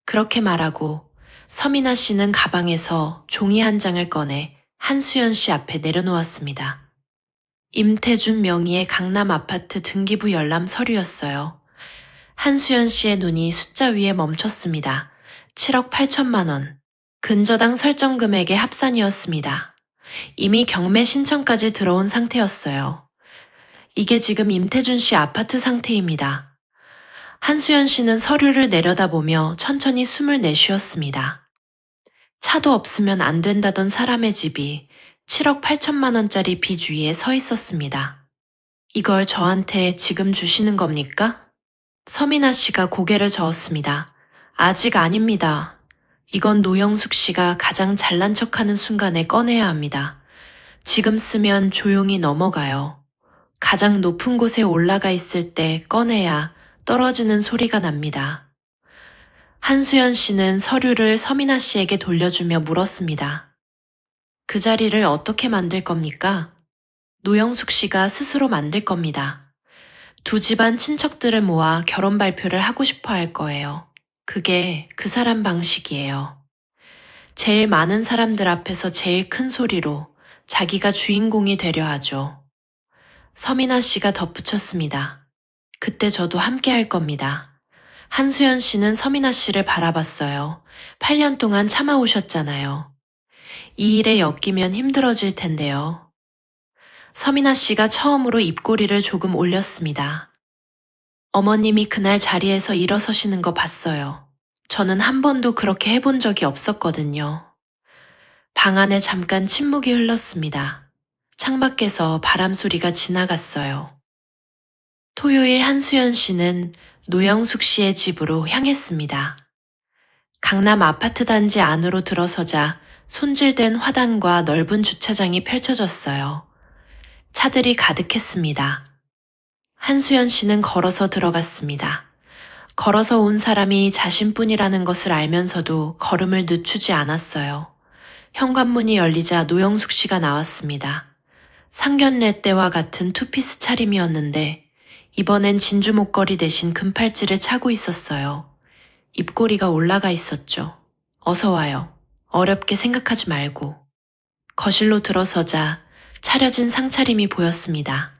그렇게 말하고 서민아 씨는 가방에서 종이 한 장을 꺼내 한수연 씨 앞에 내려놓았습니다. 임태준 명의의 강남 아파트 등기부 열람 서류였어요. 한수연 씨의 눈이 숫자 위에 멈췄습니다. 7억 8천만 원. 근저당 설정 금액의 합산이었습니다. 이미 경매 신청까지 들어온 상태였어요. 이게 지금 임태준 씨 아파트 상태입니다. 한수연 씨는 서류를 내려다보며 천천히 숨을 내쉬었습니다. 차도 없으면 안 된다던 사람의 집이 7억 8천만 원짜리 빚 위에 서 있었습니다. 이걸 저한테 지금 주시는 겁니까? 서민아 씨가 고개를 저었습니다. 아직 아닙니다. 이건 노영숙 씨가 가장 잘난 척하는 순간에 꺼내야 합니다. 지금 쓰면 조용히 넘어가요. 가장 높은 곳에 올라가 있을 때 꺼내야 떨어지는 소리가 납니다. 한수연 씨는 서류를 서민아 씨에게 돌려주며 물었습니다. 그 자리를 어떻게 만들 겁니까? 노영숙 씨가 스스로 만들 겁니다. 두 집안 친척들을 모아 결혼 발표를 하고 싶어 할 거예요. 그게 그 사람 방식이에요. 제일 많은 사람들 앞에서 제일 큰 소리로 자기가 주인공이 되려 하죠. 서민아 씨가 덧붙였습니다. 그때 저도 함께 할 겁니다. 한수연 씨는 서민아 씨를 바라봤어요. 8년 동안 참아오셨잖아요. 이 일에 엮이면 힘들어질 텐데요. 서민아 씨가 처음으로 입꼬리를 조금 올렸습니다. 어머님이 그날 자리에서 일어서시는 거 봤어요. 저는 한 번도 그렇게 해본 적이 없었거든요. 방 안에 잠깐 침묵이 흘렀습니다. 창밖에서 바람 소리가 지나갔어요. 토요일 한수연 씨는 노영숙 씨의 집으로 향했습니다. 강남 아파트 단지 안으로 들어서자 손질된 화단과 넓은 주차장이 펼쳐졌어요. 차들이 가득했습니다. 한수연 씨는 걸어서 들어갔습니다. 걸어서 온 사람이 자신뿐이라는 것을 알면서도 걸음을 늦추지 않았어요. 현관문이 열리자 노영숙 씨가 나왔습니다. 상견례 때와 같은 투피스 차림이었는데 이번엔 진주 목걸이 대신 금팔찌를 차고 있었어요. 입꼬리가 올라가 있었죠. 어서 와요. 어렵게 생각하지 말고. 거실로 들어서자 차려진 상차림이 보였습니다.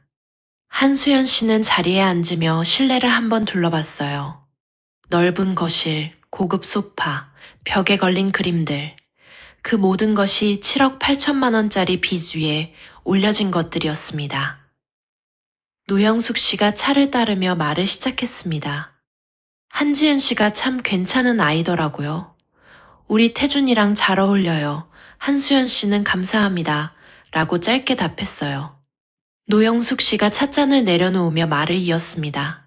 한수연 씨는 자리에 앉으며 실내를 한번 둘러봤어요. 넓은 거실, 고급 소파, 벽에 걸린 그림들. 그 모든 것이 7억 8천만 원짜리 빚 위에 올려진 것들이었습니다. 노영숙 씨가 차를 따르며 말을 시작했습니다. 한지은 씨가 참 괜찮은 아이더라고요. 우리 태준이랑 잘 어울려요. 한수연 씨는 감사합니다. 라고 짧게 답했어요. 노영숙 씨가 찻잔을 내려놓으며 말을 이었습니다.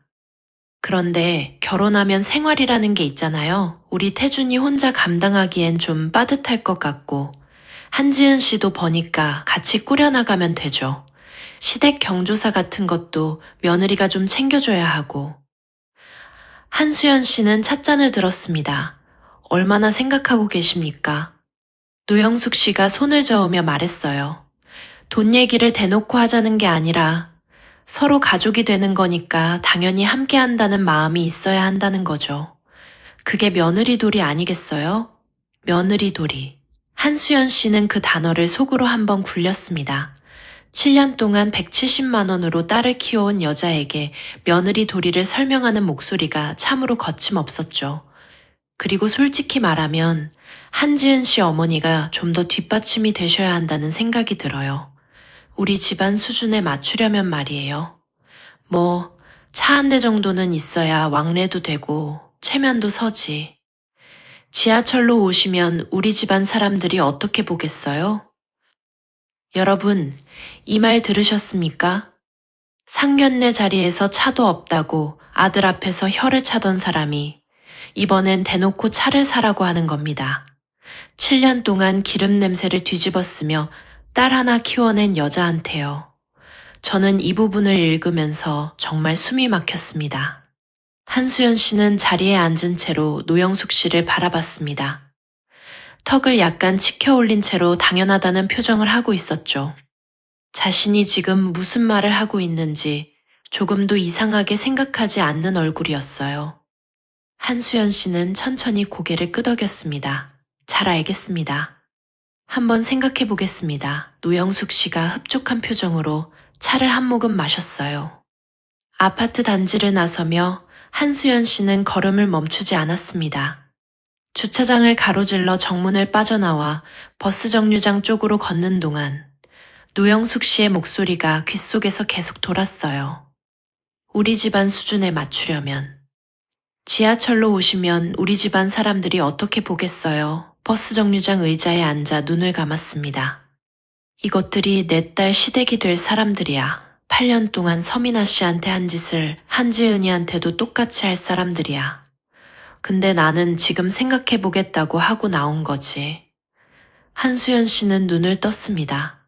그런데 결혼하면 생활이라는 게 있잖아요. 우리 태준이 혼자 감당하기엔 좀 빠듯할 것 같고 한지은 씨도 버니까 같이 꾸려나가면 되죠. 시댁 경조사 같은 것도 며느리가 좀 챙겨줘야 하고. 한수연 씨는 찻잔을 들었습니다. 얼마나 생각하고 계십니까? 노영숙 씨가 손을 저으며 말했어요. 돈 얘기를 대놓고 하자는 게 아니라 서로 가족이 되는 거니까 당연히 함께 한다는 마음이 있어야 한다는 거죠. 그게 며느리돌이 아니겠어요? 며느리돌이. 한수연 씨는 그 단어를 속으로 한번 굴렸습니다. 7년 동안 170만 원으로 딸을 키워온 여자에게 며느리돌이를 설명하는 목소리가 참으로 거침없었죠. 그리고 솔직히 말하면 한지은 씨 어머니가 좀 더 뒷받침이 되셔야 한다는 생각이 들어요. 우리 집안 수준에 맞추려면 말이에요. 뭐 차 한 대 정도는 있어야 왕래도 되고 체면도 서지. 지하철로 오시면 우리 집안 사람들이 어떻게 보겠어요? 여러분, 이 말 들으셨습니까? 상견례 자리에서 차도 없다고 아들 앞에서 혀를 차던 사람이 이번엔 대놓고 차를 사라고 하는 겁니다. 7년 동안 기름 냄새를 뒤집었으며 딸 하나 키워낸 여자한테요. 저는 이 부분을 읽으면서 정말 숨이 막혔습니다. 한수연 씨는 자리에 앉은 채로 노영숙 씨를 바라봤습니다. 턱을 약간 치켜 올린 채로 당연하다는 표정을 하고 있었죠. 자신이 지금 무슨 말을 하고 있는지 조금도 이상하게 생각하지 않는 얼굴이었어요. 한수연 씨는 천천히 고개를 끄덕였습니다. 잘 알겠습니다. 한번 생각해 보겠습니다. 노영숙 씨가 흡족한 표정으로 차를 한 모금 마셨어요. 아파트 단지를 나서며 한수연 씨는 걸음을 멈추지 않았습니다. 주차장을 가로질러 정문을 빠져나와 버스 정류장 쪽으로 걷는 동안 노영숙 씨의 목소리가 귓속에서 계속 돌았어요. 우리 집안 수준에 맞추려면. 지하철로 오시면 우리 집안 사람들이 어떻게 보겠어요? 버스 정류장 의자에 앉아 눈을 감았습니다. 이것들이 내 딸 시댁이 될 사람들이야. 8년 동안 서민아 씨한테 한 짓을 한지은이한테도 똑같이 할 사람들이야. 근데 나는 지금 생각해 보겠다고 하고 나온 거지. 한수연 씨는 눈을 떴습니다.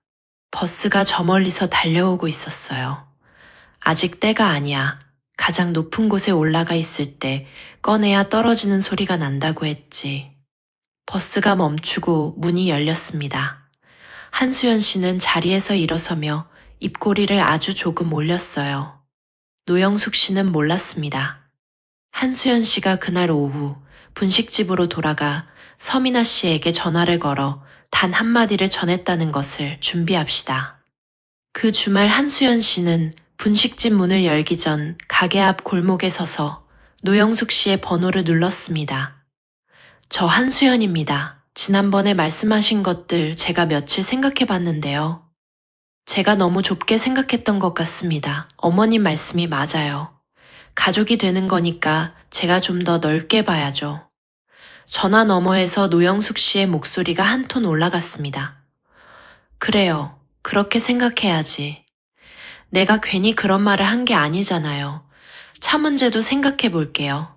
버스가 저 멀리서 달려오고 있었어요. 아직 때가 아니야. 가장 높은 곳에 올라가 있을 때 꺼내야 떨어지는 소리가 난다고 했지. 버스가 멈추고 문이 열렸습니다. 한수연 씨는 자리에서 일어서며 입꼬리를 아주 조금 올렸어요. 노영숙 씨는 몰랐습니다. 한수연 씨가 그날 오후 분식집으로 돌아가 서민아 씨에게 전화를 걸어 단 한마디를 전했다는 것을 준비합시다. 그 주말 한수연 씨는 분식집 문을 열기 전 가게 앞 골목에 서서 노영숙 씨의 번호를 눌렀습니다. 저 한수연입니다. 지난번에 말씀하신 것들 제가 며칠 생각해 봤는데요. 제가 너무 좁게 생각했던 것 같습니다. 어머님 말씀이 맞아요. 가족이 되는 거니까 제가 좀 더 넓게 봐야죠. 전화 너머에서 노영숙 씨의 목소리가 한 톤 올라갔습니다. 그래요. 그렇게 생각해야지. 내가 괜히 그런 말을 한 게 아니잖아요. 차 문제도 생각해 볼게요.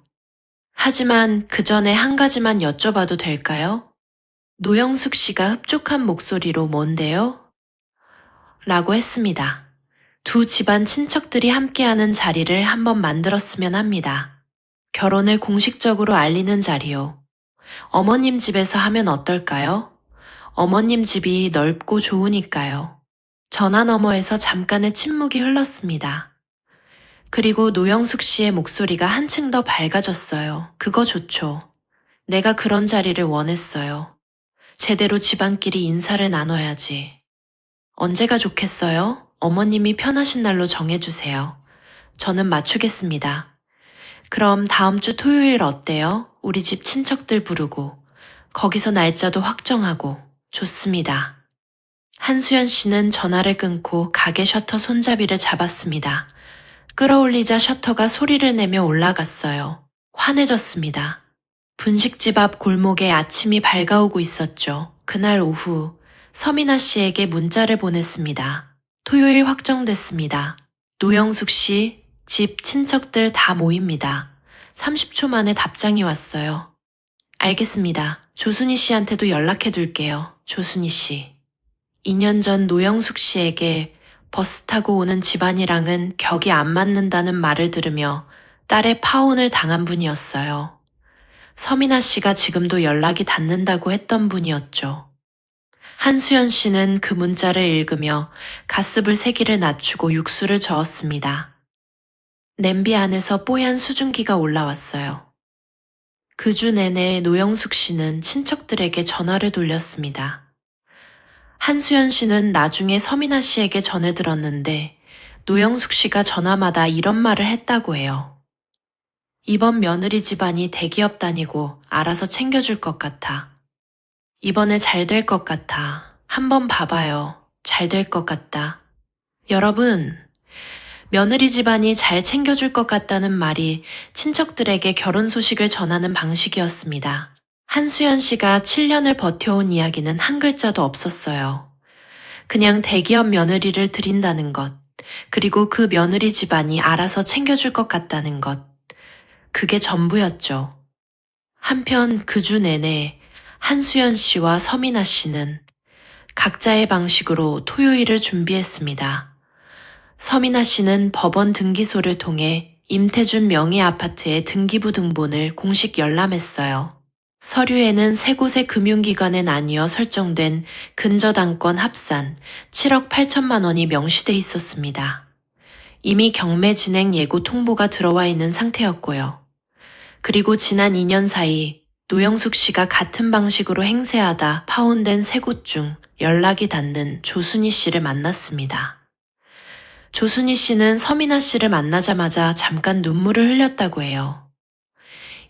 하지만 그 전에 한 가지만 여쭤봐도 될까요? 노영숙 씨가 흡족한 목소리로 뭔데요? 라고 했습니다. 두 집안 친척들이 함께하는 자리를 한번 만들었으면 합니다. 결혼을 공식적으로 알리는 자리요. 어머님 집에서 하면 어떨까요? 어머님 집이 넓고 좋으니까요. 전화 너머에서 잠깐의 침묵이 흘렀습니다. 그리고 노영숙 씨의 목소리가 한층 더 밝아졌어요. 그거 좋죠. 내가 그런 자리를 원했어요. 제대로 집안끼리 인사를 나눠야지. 언제가 좋겠어요? 어머님이 편하신 날로 정해주세요. 저는 맞추겠습니다. 그럼 다음 주 토요일 어때요? 우리 집 친척들 부르고 거기서 날짜도 확정하고. 좋습니다. 한수연 씨는 전화를 끊고 가게 셔터 손잡이를 잡았습니다. 끌어올리자 셔터가 소리를 내며 올라갔어요. 환해졌습니다. 분식집 앞 골목에 아침이 밝아오고 있었죠. 그날 오후 서민아 씨에게 문자를 보냈습니다. 토요일 확정됐습니다. 노영숙 씨, 집 친척들 다 모입니다. 30초 만에 답장이 왔어요. 알겠습니다. 조순희 씨한테도 연락해둘게요. 조순희 씨. 2년 전 노영숙 씨에게 버스 타고 오는 집안이랑은 격이 안 맞는다는 말을 들으며 딸의 파혼을 당한 분이었어요. 서민아 씨가 지금도 연락이 닿는다고 했던 분이었죠. 한수연 씨는 그 문자를 읽으며 가스불 세기를 낮추고 육수를 저었습니다. 냄비 안에서 뽀얀 수증기가 올라왔어요. 그 주 내내 노영숙 씨는 친척들에게 전화를 돌렸습니다. 한수연 씨는 나중에 서민아 씨에게 전해 들었는데 노영숙 씨가 전화마다 이런 말을 했다고 해요. 이번 며느리 집안이 대기업 다니고 알아서 챙겨줄 것 같아. 이번에 잘 될 것 같아. 한번 봐봐요. 잘 될 것 같다. 여러분, 며느리 집안이 잘 챙겨줄 것 같다는 말이 친척들에게 결혼 소식을 전하는 방식이었습니다. 한수연 씨가 7년을 버텨온 이야기는 한 글자도 없었어요. 그냥 대기업 며느리를 드린다는 것, 그리고 그 며느리 집안이 알아서 챙겨줄 것 같다는 것, 그게 전부였죠. 한편 그 주 내내 한수연 씨와 서민아 씨는 각자의 방식으로 토요일을 준비했습니다. 서민아 씨는 법원 등기소를 통해 임태준 명의 아파트의 등기부 등본을 공식 열람했어요. 서류에는 세 곳의 금융기관에 나뉘어 설정된 근저당권 합산 7억 8천만 원이 명시돼 있었습니다. 이미 경매 진행 예고 통보가 들어와 있는 상태였고요. 그리고 지난 2년 사이 노영숙 씨가 같은 방식으로 행세하다 파혼된 세 곳 중 연락이 닿는 조순희 씨를 만났습니다. 조순희 씨는 서민아 씨를 만나자마자 잠깐 눈물을 흘렸다고 해요.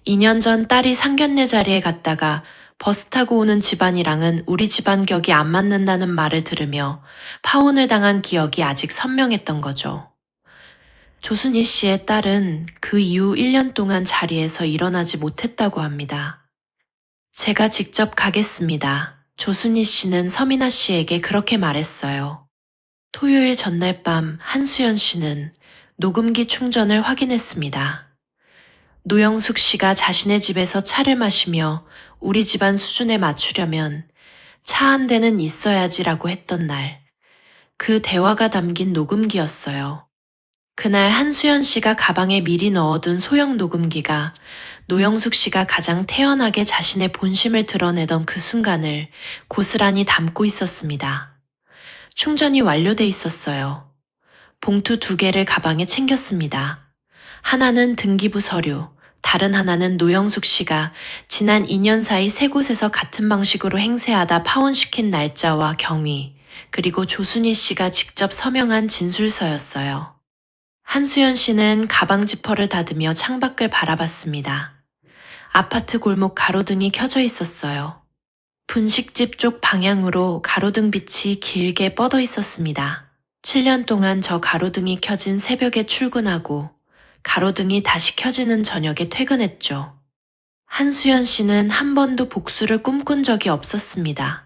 2년 전 딸이 상견례 자리에 갔다가 버스 타고 오는 집안이랑은 우리 집안 격이 안 맞는다는 말을 들으며 파혼을 당한 기억이 아직 선명했던 거죠. 조순희 씨의 딸은 그 이후 1년 동안 자리에서 일어나지 못했다고 합니다. 제가 직접 가겠습니다. 조순희 씨는 서민아 씨에게 그렇게 말했어요. 토요일 전날 밤 한수연 씨는 녹음기 충전을 확인했습니다. 노영숙 씨가 자신의 집에서 차를 마시며 우리 집안 수준에 맞추려면 차 한 대는 있어야지라고 했던 날, 그 대화가 담긴 녹음기였어요. 그날 한수연 씨가 가방에 미리 넣어둔 소형 녹음기가 노영숙 씨가 가장 태연하게 자신의 본심을 드러내던 그 순간을 고스란히 담고 있었습니다. 충전이 완료돼 있었어요. 봉투 2개를 가방에 챙겼습니다. 하나는 등기부 서류, 다른 하나는 노영숙 씨가 지난 2년 사이 세 곳에서 같은 방식으로 행세하다 파혼시킨 날짜와 경위, 그리고 조순희 씨가 직접 서명한 진술서였어요. 한수연 씨는 가방 지퍼를 닫으며 창밖을 바라봤습니다. 아파트 골목 가로등이 켜져 있었어요. 분식집 쪽 방향으로 가로등 빛이 길게 뻗어 있었습니다. 7년 동안 저 가로등이 켜진 새벽에 출근하고 가로등이 다시 켜지는 저녁에 퇴근했죠. 한수연 씨는 한 번도 복수를 꿈꾼 적이 없었습니다.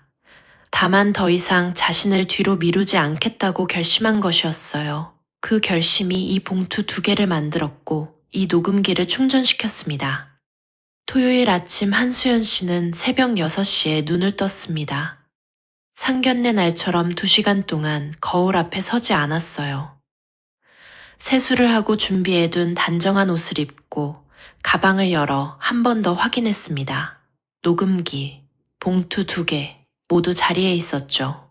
다만 더 이상 자신을 뒤로 미루지 않겠다고 결심한 것이었어요. 그 결심이 이 봉투 2개를 만들었고 이 녹음기를 충전시켰습니다. 토요일 아침 한수연 씨는 새벽 6시에 눈을 떴습니다. 상견례 날처럼 2시간 동안 거울 앞에 서지 않았어요. 세수를 하고 준비해둔 단정한 옷을 입고 가방을 열어 한 번 더 확인했습니다. 녹음기, 봉투 2개 모두 자리에 있었죠.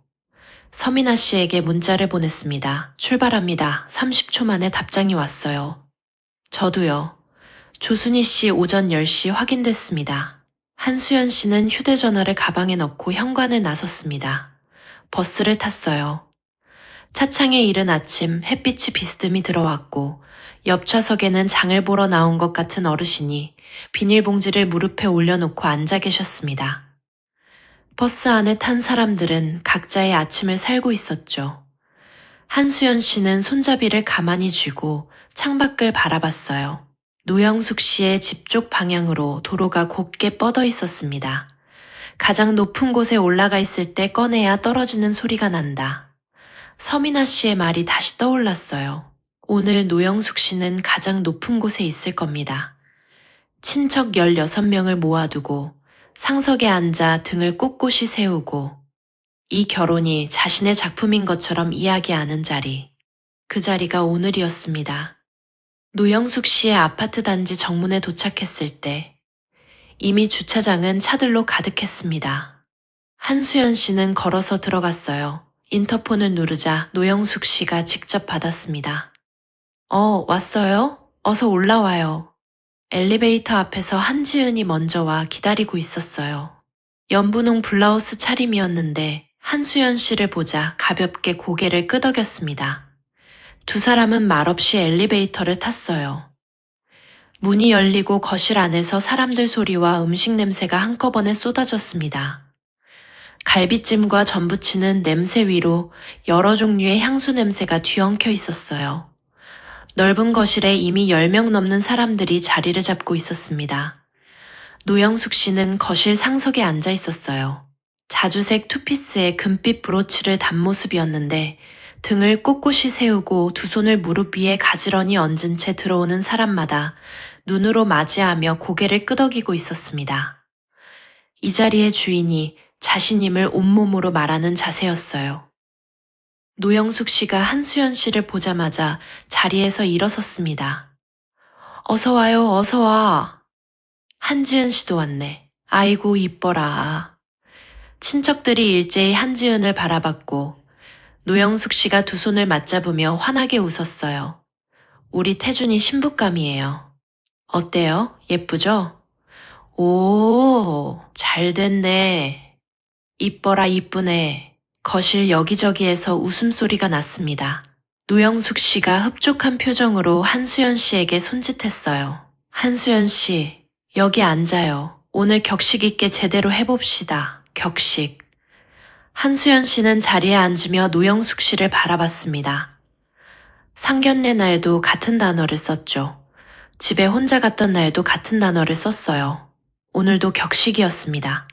서민아 씨에게 문자를 보냈습니다. 출발합니다. 30초 만에 답장이 왔어요. 저도요. 조순희 씨 오전 10시 확인됐습니다. 한수연 씨는 휴대전화를 가방에 넣고 현관을 나섰습니다. 버스를 탔어요. 차창에 이른 아침 햇빛이 비스듬히 들어왔고 옆 좌석에는 장을 보러 나온 것 같은 어르신이 비닐봉지를 무릎에 올려놓고 앉아 계셨습니다. 버스 안에 탄 사람들은 각자의 아침을 살고 있었죠. 한수연 씨는 손잡이를 가만히 쥐고 창밖을 바라봤어요. 노영숙 씨의 집 쪽 방향으로 도로가 곱게 뻗어 있었습니다. 가장 높은 곳에 올라가 있을 때 꺼내야 떨어지는 소리가 난다. 서민아 씨의 말이 다시 떠올랐어요. 오늘 노영숙 씨는 가장 높은 곳에 있을 겁니다. 친척 16명을 모아두고 상석에 앉아 등을 꼿꼿이 세우고 이 결혼이 자신의 작품인 것처럼 이야기하는 자리. 그 자리가 오늘이었습니다. 노영숙 씨의 아파트 단지 정문에 도착했을 때 이미 주차장은 차들로 가득했습니다. 한수연 씨는 걸어서 들어갔어요. 인터폰을 누르자 노영숙 씨가 직접 받았습니다. 왔어요? 어서 올라와요. 엘리베이터 앞에서 한지은이 먼저 와 기다리고 있었어요. 연분홍 블라우스 차림이었는데 한수연 씨를 보자 가볍게 고개를 끄덕였습니다. 두 사람은 말없이 엘리베이터를 탔어요. 문이 열리고 거실 안에서 사람들 소리와 음식 냄새가 한꺼번에 쏟아졌습니다. 갈비찜과 전부치는 냄새 위로 여러 종류의 향수 냄새가 뒤엉켜 있었어요. 넓은 거실에 이미 10명 넘는 사람들이 자리를 잡고 있었습니다. 노영숙 씨는 거실 상석에 앉아 있었어요. 자주색 투피스에 금빛 브로치를 단 모습이었는데 등을 꼿꼿이 세우고 두 손을 무릎 위에 가지런히 얹은 채 들어오는 사람마다 눈으로 맞이하며 고개를 끄덕이고 있었습니다. 이 자리의 주인이 자신임을 온몸으로 말하는 자세였어요. 노영숙 씨가 한수연 씨를 보자마자 자리에서 일어섰습니다. 어서 와요, 어서 와. 한지은 씨도 왔네. 아이고 이뻐라. 친척들이 일제히 한지은을 바라봤고 노영숙 씨가 두 손을 맞잡으며 환하게 웃었어요. 우리 태준이 신부감이에요. 어때요? 예쁘죠? 오, 잘 됐네. 이뻐라 이쁘네. 거실 여기저기에서 웃음소리가 났습니다. 노영숙 씨가 흡족한 표정으로 한수연 씨에게 손짓했어요. 한수연 씨, 여기 앉아요. 오늘 격식 있게 제대로 해봅시다. 격식. 한수연 씨는 자리에 앉으며 노영숙 씨를 바라봤습니다. 상견례 날도 같은 단어를 썼죠. 집에 혼자 갔던 날도 같은 단어를 썼어요. 오늘도 격식이었습니다.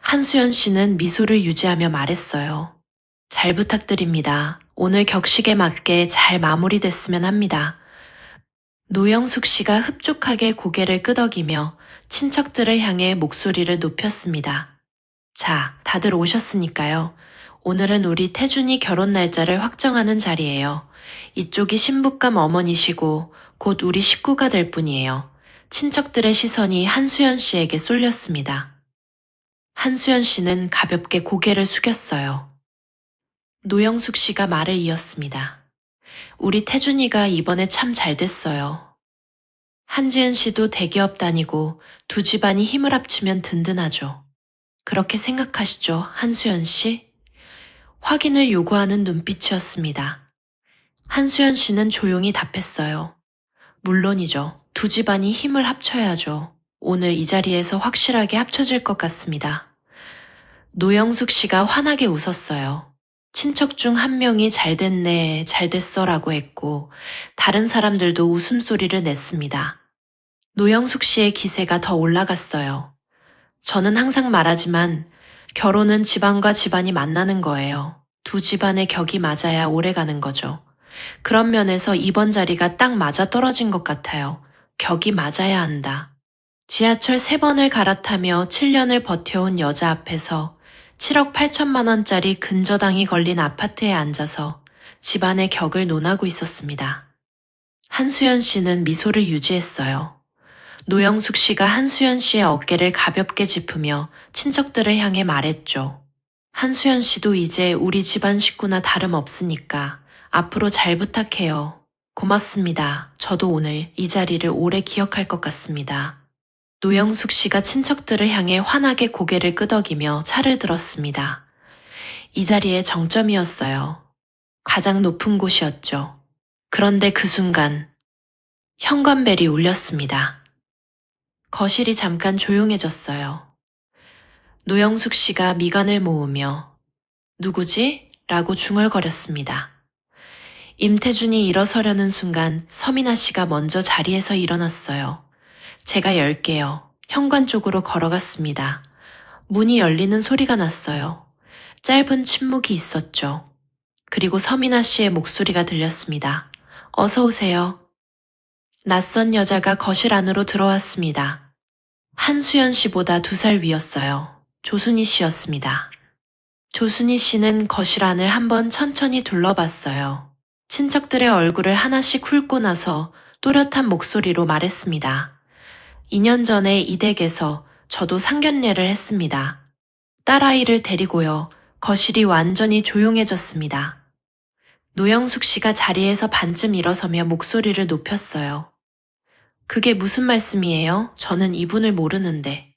한수연 씨는 미소를 유지하며 말했어요. 잘 부탁드립니다. 오늘 격식에 맞게 잘 마무리됐으면 합니다. 노영숙 씨가 흡족하게 고개를 끄덕이며 친척들을 향해 목소리를 높였습니다. 자, 다들 오셨으니까요. 오늘은 우리 태준이 결혼 날짜를 확정하는 자리예요. 이쪽이 신부감 어머니시고 곧 우리 식구가 될 분이에요. 친척들의 시선이 한수연 씨에게 쏠렸습니다. 한수연 씨는 가볍게 고개를 숙였어요. 노영숙 씨가 말을 이었습니다. 우리 태준이가 이번에 참 잘 됐어요. 한지은 씨도 대기업 다니고 두 집안이 힘을 합치면 든든하죠. 그렇게 생각하시죠, 한수연 씨? 확인을 요구하는 눈빛이었습니다. 한수연 씨는 조용히 답했어요. 물론이죠. 두 집안이 힘을 합쳐야죠. 오늘 이 자리에서 확실하게 합쳐질 것 같습니다. 노영숙 씨가 환하게 웃었어요. 친척 중 한 명이 잘 됐네, 잘 됐어 라고 했고, 다른 사람들도 웃음소리를 냈습니다. 노영숙 씨의 기세가 더 올라갔어요. 저는 항상 말하지만 결혼은 집안과 집안이 만나는 거예요. 두 집안의 격이 맞아야 오래 가는 거죠. 그런 면에서 이번 자리가 딱 맞아 떨어진 것 같아요. 격이 맞아야 한다. 지하철 3번을 갈아타며 7년을 버텨온 여자 앞에서 7억 8천만 원짜리 근저당이 걸린 아파트에 앉아서 집안의 격을 논하고 있었습니다. 한수연 씨는 미소를 유지했어요. 노영숙 씨가 한수연 씨의 어깨를 가볍게 짚으며 친척들을 향해 말했죠. 한수연 씨도 이제 우리 집안 식구나 다름없으니까 앞으로 잘 부탁해요. 고맙습니다. 저도 오늘 이 자리를 오래 기억할 것 같습니다. 노영숙 씨가 친척들을 향해 환하게 고개를 끄덕이며 차를 들었습니다. 이 자리의 정점이었어요. 가장 높은 곳이었죠. 그런데 그 순간 현관벨이 울렸습니다. 거실이 잠깐 조용해졌어요. 노영숙 씨가 미간을 모으며 누구지? 라고 중얼거렸습니다. 임태준이 일어서려는 순간 서민아 씨가 먼저 자리에서 일어났어요. 제가 열게요. 현관 쪽으로 걸어갔습니다. 문이 열리는 소리가 났어요. 짧은 침묵이 있었죠. 그리고 서민아 씨의 목소리가 들렸습니다. 어서 오세요. 낯선 여자가 거실 안으로 들어왔습니다. 한수연 씨보다 2살 위였어요. 조순희 씨였습니다. 조순희 씨는 거실 안을 한번 천천히 둘러봤어요. 친척들의 얼굴을 하나씩 훑고 나서 또렷한 목소리로 말했습니다. 2년 전에 이 댁에서 저도 상견례를 했습니다. 딸아이를 데리고요. 거실이 완전히 조용해졌습니다. 노영숙 씨가 자리에서 반쯤 일어서며 목소리를 높였어요. 그게 무슨 말씀이에요? 저는 이분을 모르는데.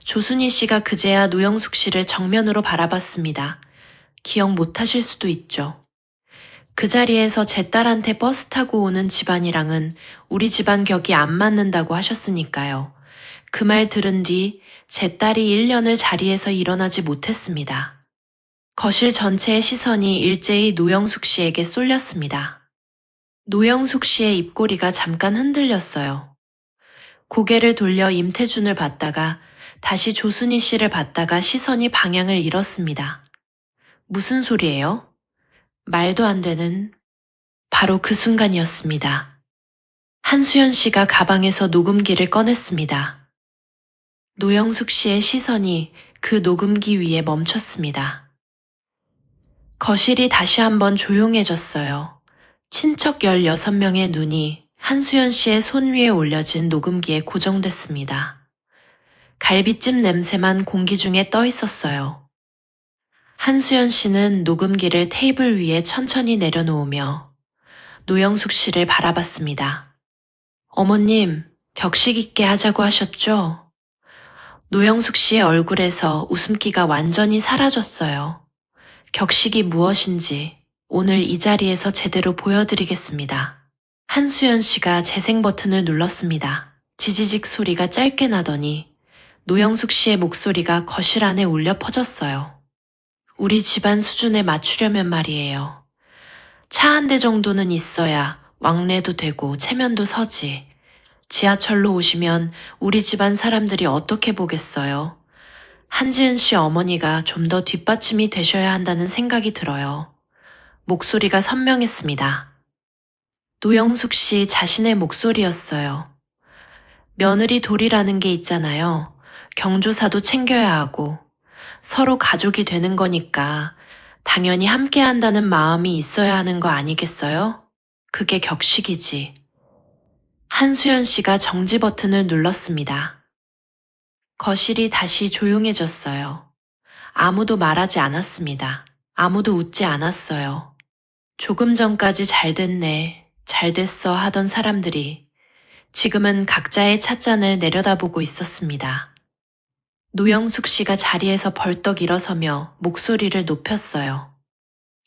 조순희 씨가 그제야 노영숙 씨를 정면으로 바라봤습니다. 기억 못하실 수도 있죠. 그 자리에서 제 딸한테 버스 타고 오는 집안이랑은 우리 집안 격이 안 맞는다고 하셨으니까요. 그 말 들은 뒤 제 딸이 1년을 자리에서 일어나지 못했습니다. 거실 전체의 시선이 일제히 노영숙 씨에게 쏠렸습니다. 노영숙 씨의 입꼬리가 잠깐 흔들렸어요. 고개를 돌려 임태준을 봤다가 다시 조순희 씨를 봤다가 시선이 방향을 잃었습니다. 무슨 소리예요? 말도 안 되는... 바로 그 순간이었습니다. 한수연 씨가 가방에서 녹음기를 꺼냈습니다. 노영숙 씨의 시선이 그 녹음기 위에 멈췄습니다. 거실이 다시 한번 조용해졌어요. 친척 16명의 눈이 한수연 씨의 손 위에 올려진 녹음기에 고정됐습니다. 갈비찜 냄새만 공기 중에 떠 있었어요. 한수연 씨는 녹음기를 테이블 위에 천천히 내려놓으며 노영숙 씨를 바라봤습니다. 어머님, 격식 있게 하자고 하셨죠? 노영숙 씨의 얼굴에서 웃음기가 완전히 사라졌어요. 격식이 무엇인지 오늘 이 자리에서 제대로 보여드리겠습니다. 한수연 씨가 재생 버튼을 눌렀습니다. 지지직 소리가 짧게 나더니 노영숙 씨의 목소리가 거실 안에 울려 퍼졌어요. 우리 집안 수준에 맞추려면 말이에요. 차 한 대 정도는 있어야 왕래도 되고 체면도 서지. 지하철로 오시면 우리 집안 사람들이 어떻게 보겠어요? 한지은 씨 어머니가 좀 더 뒷받침이 되셔야 한다는 생각이 들어요. 목소리가 선명했습니다. 노영숙 씨 자신의 목소리였어요. 며느리 돌이라는 게 있잖아요. 경조사도 챙겨야 하고 서로 가족이 되는 거니까 당연히 함께 한다는 마음이 있어야 하는 거 아니겠어요? 그게 격식이지. 한수연 씨가 정지 버튼을 눌렀습니다. 거실이 다시 조용해졌어요. 아무도 말하지 않았습니다. 아무도 웃지 않았어요. 조금 전까지 잘 됐네, 잘 됐어 하던 사람들이 지금은 각자의 찻잔을 내려다보고 있었습니다. 노영숙 씨가 자리에서 벌떡 일어서며 목소리를 높였어요.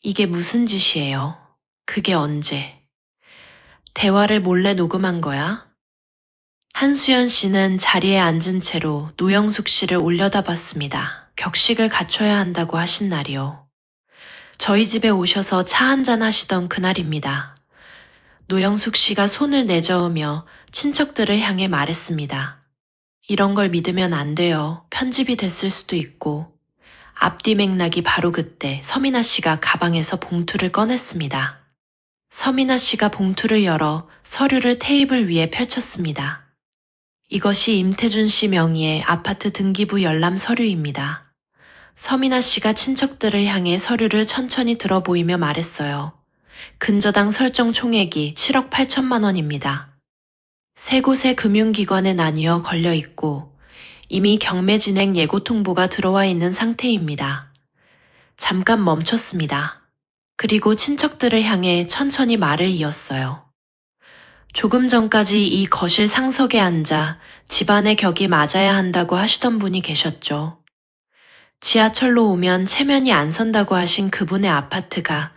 이게 무슨 짓이에요? 그게 언제? 대화를 몰래 녹음한 거야? 한수연 씨는 자리에 앉은 채로 노영숙 씨를 올려다봤습니다. 격식을 갖춰야 한다고 하신 날이요. 저희 집에 오셔서 차 한잔 하시던 그날입니다. 노영숙 씨가 손을 내저으며 친척들을 향해 말했습니다. 이런 걸 믿으면 안 돼요. 편집이 됐을 수도 있고. 앞뒤 맥락이 바로 그때 서민아 씨가 가방에서 봉투를 꺼냈습니다. 서민아 씨가 봉투를 열어 서류를 테이블 위에 펼쳤습니다. 이것이 임태준 씨 명의의 아파트 등기부 열람 서류입니다. 서민아 씨가 친척들을 향해 서류를 천천히 들어보이며 말했어요. 근저당 설정 총액이 7억 8천만 원입니다. 세 곳의 금융기관에 나뉘어 걸려 있고 이미 경매 진행 예고 통보가 들어와 있는 상태입니다. 잠깐 멈췄습니다. 그리고 친척들을 향해 천천히 말을 이었어요. 조금 전까지 이 거실 상석에 앉아 집안의 격이 맞아야 한다고 하시던 분이 계셨죠. 지하철로 오면 체면이 안 선다고 하신 그분의 아파트가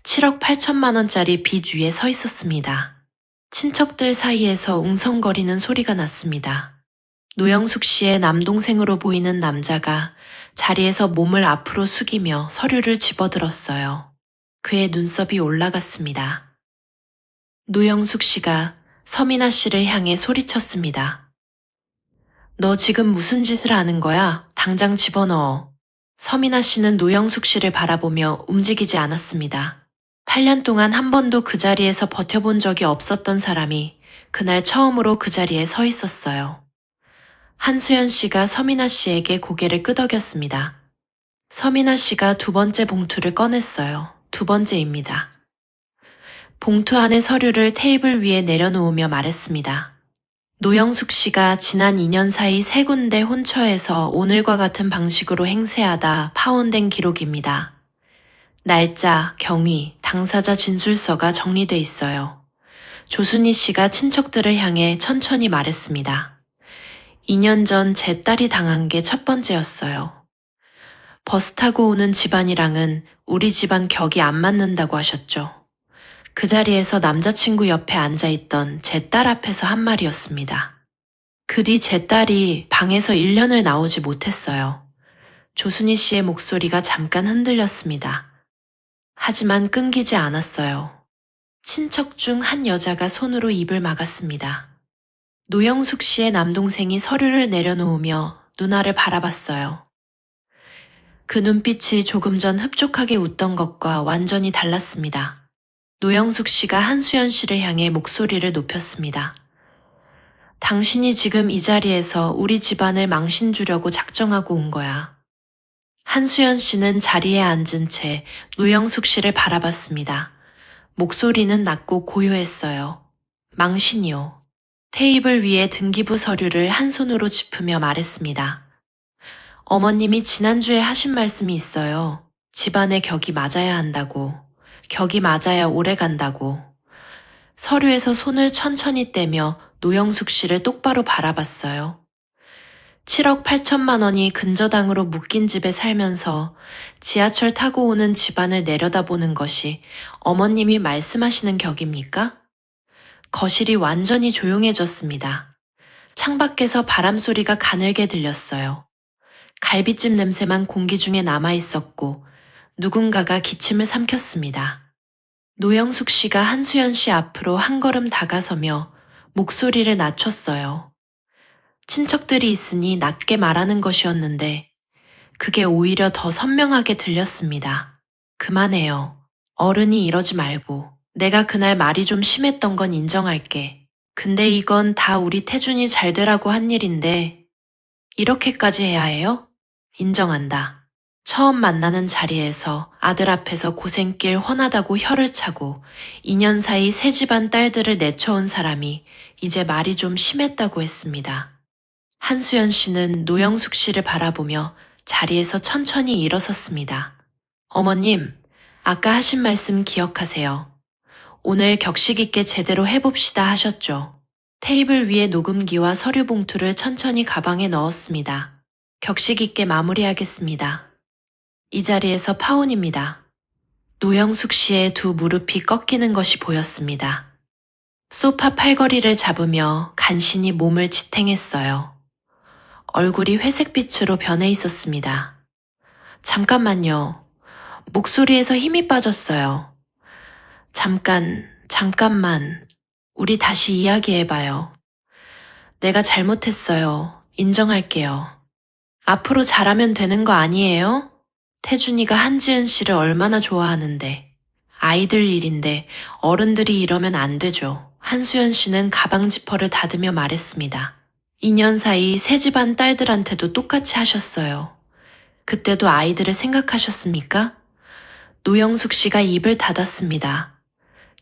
7억 8천만 원짜리 빚 위에 서 있었습니다. 친척들 사이에서 웅성거리는 소리가 났습니다. 노영숙 씨의 남동생으로 보이는 남자가 자리에서 몸을 앞으로 숙이며 서류를 집어들었어요. 그의 눈썹이 올라갔습니다. 노영숙 씨가 서민아 씨를 향해 소리쳤습니다. 너 지금 무슨 짓을 하는 거야? 당장 집어넣어. 서민아 씨는 노영숙 씨를 바라보며 움직이지 않았습니다. 8년 동안 한 번도 그 자리에서 버텨본 적이 없었던 사람이 그날 처음으로 그 자리에 서 있었어요. 한수연 씨가 서민아 씨에게 고개를 끄덕였습니다. 서민아 씨가 두 번째 봉투를 꺼냈어요. 두 번째입니다. 봉투 안의 서류를 테이블 위에 내려놓으며 말했습니다. 노영숙 씨가 지난 2년 사이 세 군데 혼처에서 오늘과 같은 방식으로 행세하다 파혼된 기록입니다. 날짜, 경위, 당사자 진술서가 정리돼 있어요. 조순희 씨가 친척들을 향해 천천히 말했습니다. 2년 전 제 딸이 당한 게 첫 번째였어요. 버스 타고 오는 집안이랑은 우리 집안 격이 안 맞는다고 하셨죠. 그 자리에서 남자친구 옆에 앉아있던 제 딸 앞에서 한 말이었습니다. 그 뒤 제 딸이 방에서 1년을 나오지 못했어요. 조순희 씨의 목소리가 잠깐 흔들렸습니다. 하지만 끊기지 않았어요. 친척 중 한 여자가 손으로 입을 막았습니다. 노영숙 씨의 남동생이 서류를 내려놓으며 누나를 바라봤어요. 그 눈빛이 조금 전 흡족하게 웃던 것과 완전히 달랐습니다. 노영숙 씨가 한수연 씨를 향해 목소리를 높였습니다. 당신이 지금 이 자리에서 우리 집안을 망신 주려고 작정하고 온 거야. 한수연 씨는 자리에 앉은 채 노영숙 씨를 바라봤습니다. 목소리는 낮고 고요했어요. 망신이요. 테이블 위에 등기부 서류를 한 손으로 짚으며 말했습니다. 어머님이 지난주에 하신 말씀이 있어요. 집안의 격이 맞아야 한다고. 격이 맞아야 오래 간다고. 서류에서 손을 천천히 떼며 노영숙 씨를 똑바로 바라봤어요. 7억 8천만 원이 근저당으로 묶인 집에 살면서 지하철 타고 오는 집안을 내려다보는 것이 어머님이 말씀하시는 격입니까? 거실이 완전히 조용해졌습니다. 창밖에서 바람소리가 가늘게 들렸어요. 갈비찜 냄새만 공기 중에 남아있었고 누군가가 기침을 삼켰습니다. 노영숙 씨가 한수연 씨 앞으로 한 걸음 다가서며 목소리를 낮췄어요. 친척들이 있으니 낮게 말하는 것이었는데 그게 오히려 더 선명하게 들렸습니다. 그만해요. 어른이 이러지 말고. 내가 그날 말이 좀 심했던 건 인정할게. 근데 이건 다 우리 태준이 잘 되라고 한 일인데 이렇게까지 해야 해요? 인정한다. 처음 만나는 자리에서 아들 앞에서 고생길 훤하다고 혀를 차고 2년 사이 새 집안 딸들을 내쳐온 사람이 이제 말이 좀 심했다고 했습니다. 한수연 씨는 노영숙 씨를 바라보며 자리에서 천천히 일어섰습니다. 어머님, 아까 하신 말씀 기억하세요. 오늘 격식 있게 제대로 해봅시다 하셨죠. 테이블 위에 녹음기와 서류 봉투를 천천히 가방에 넣었습니다. 격식 있게 마무리하겠습니다. 이 자리에서 파혼입니다. 노영숙 씨의 두 무릎이 꺾이는 것이 보였습니다. 소파 팔걸이를 잡으며 간신히 몸을 지탱했어요. 얼굴이 회색빛으로 변해 있었습니다. 잠깐만요. 목소리에서 힘이 빠졌어요. 잠깐만. 우리 다시 이야기해봐요. 내가 잘못했어요. 인정할게요. 앞으로 잘하면 되는 거 아니에요? 태준이가 한지은 씨를 얼마나 좋아하는데. 아이들 일인데 어른들이 이러면 안 되죠. 한수연 씨는 가방 지퍼를 닫으며 말했습니다. 2년 사이 새 집안 딸들한테도 똑같이 하셨어요. 그때도 아이들을 생각하셨습니까? 노영숙 씨가 입을 닫았습니다.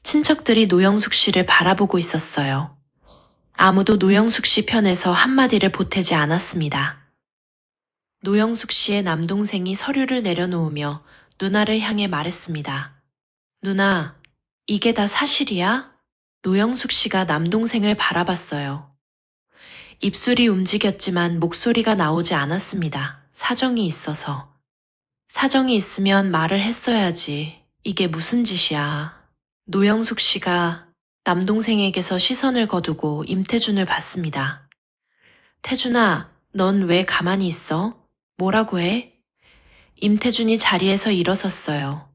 친척들이 노영숙 씨를 바라보고 있었어요. 아무도 노영숙 씨 편에서 한마디를 보태지 않았습니다. 노영숙 씨의 남동생이 서류를 내려놓으며 누나를 향해 말했습니다. 누나, 이게 다 사실이야? 노영숙 씨가 남동생을 바라봤어요. 입술이 움직였지만 목소리가 나오지 않았습니다. 사정이 있어서. 사정이 있으면 말을 했어야지. 이게 무슨 짓이야. 노영숙 씨가 남동생에게서 시선을 거두고 임태준을 봤습니다. 태준아, 넌 왜 가만히 있어? 뭐라고 해? 임태준이 자리에서 일어섰어요.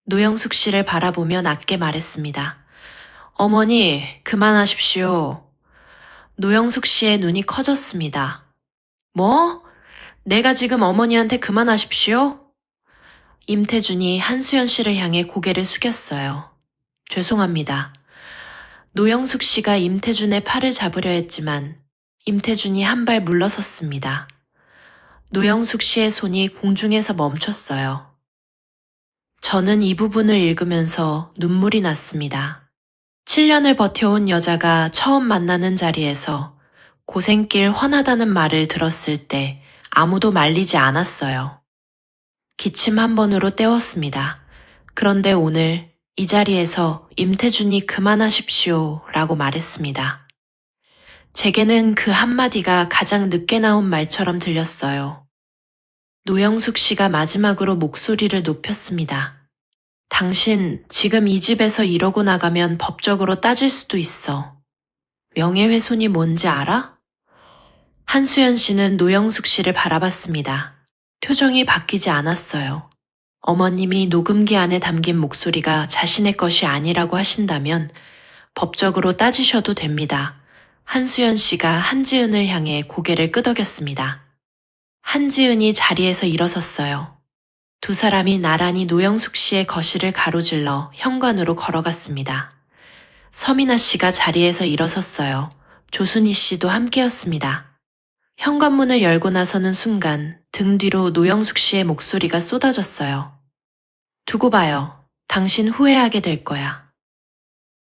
노영숙 씨를 바라보며 낮게 말했습니다. 어머니, 그만하십시오. 노영숙 씨의 눈이 커졌습니다. 뭐? 내가 지금 어머니한테 그만하십시오? 임태준이 한수연 씨를 향해 고개를 숙였어요. 죄송합니다. 노영숙 씨가 임태준의 팔을 잡으려 했지만 임태준이 한 발 물러섰습니다. 노영숙 씨의 손이 공중에서 멈췄어요. 저는 이 부분을 읽으면서 눈물이 났습니다. 7년을 버텨온 여자가 처음 만나는 자리에서 고생길 훤하다는 말을 들었을 때 아무도 말리지 않았어요. 기침 한 번으로 때웠습니다. 그런데 오늘 이 자리에서 임태준이 그만하십시오 라고 말했습니다. 제게는 그 한마디가 가장 늦게 나온 말처럼 들렸어요. 노영숙 씨가 마지막으로 목소리를 높였습니다. 당신 지금 이 집에서 이러고 나가면 법적으로 따질 수도 있어. 명예훼손이 뭔지 알아? 한수연 씨는 노영숙 씨를 바라봤습니다. 표정이 바뀌지 않았어요. 어머님이 녹음기 안에 담긴 목소리가 자신의 것이 아니라고 하신다면 법적으로 따지셔도 됩니다. 한수연 씨가 한지은을 향해 고개를 끄덕였습니다. 한지은이 자리에서 일어섰어요. 두 사람이 나란히 노영숙 씨의 거실을 가로질러 현관으로 걸어갔습니다. 서민아 씨가 자리에서 일어섰어요. 조순희 씨도 함께였습니다. 현관문을 열고 나서는 순간 등 뒤로 노영숙 씨의 목소리가 쏟아졌어요. 두고 봐요. 당신 후회하게 될 거야.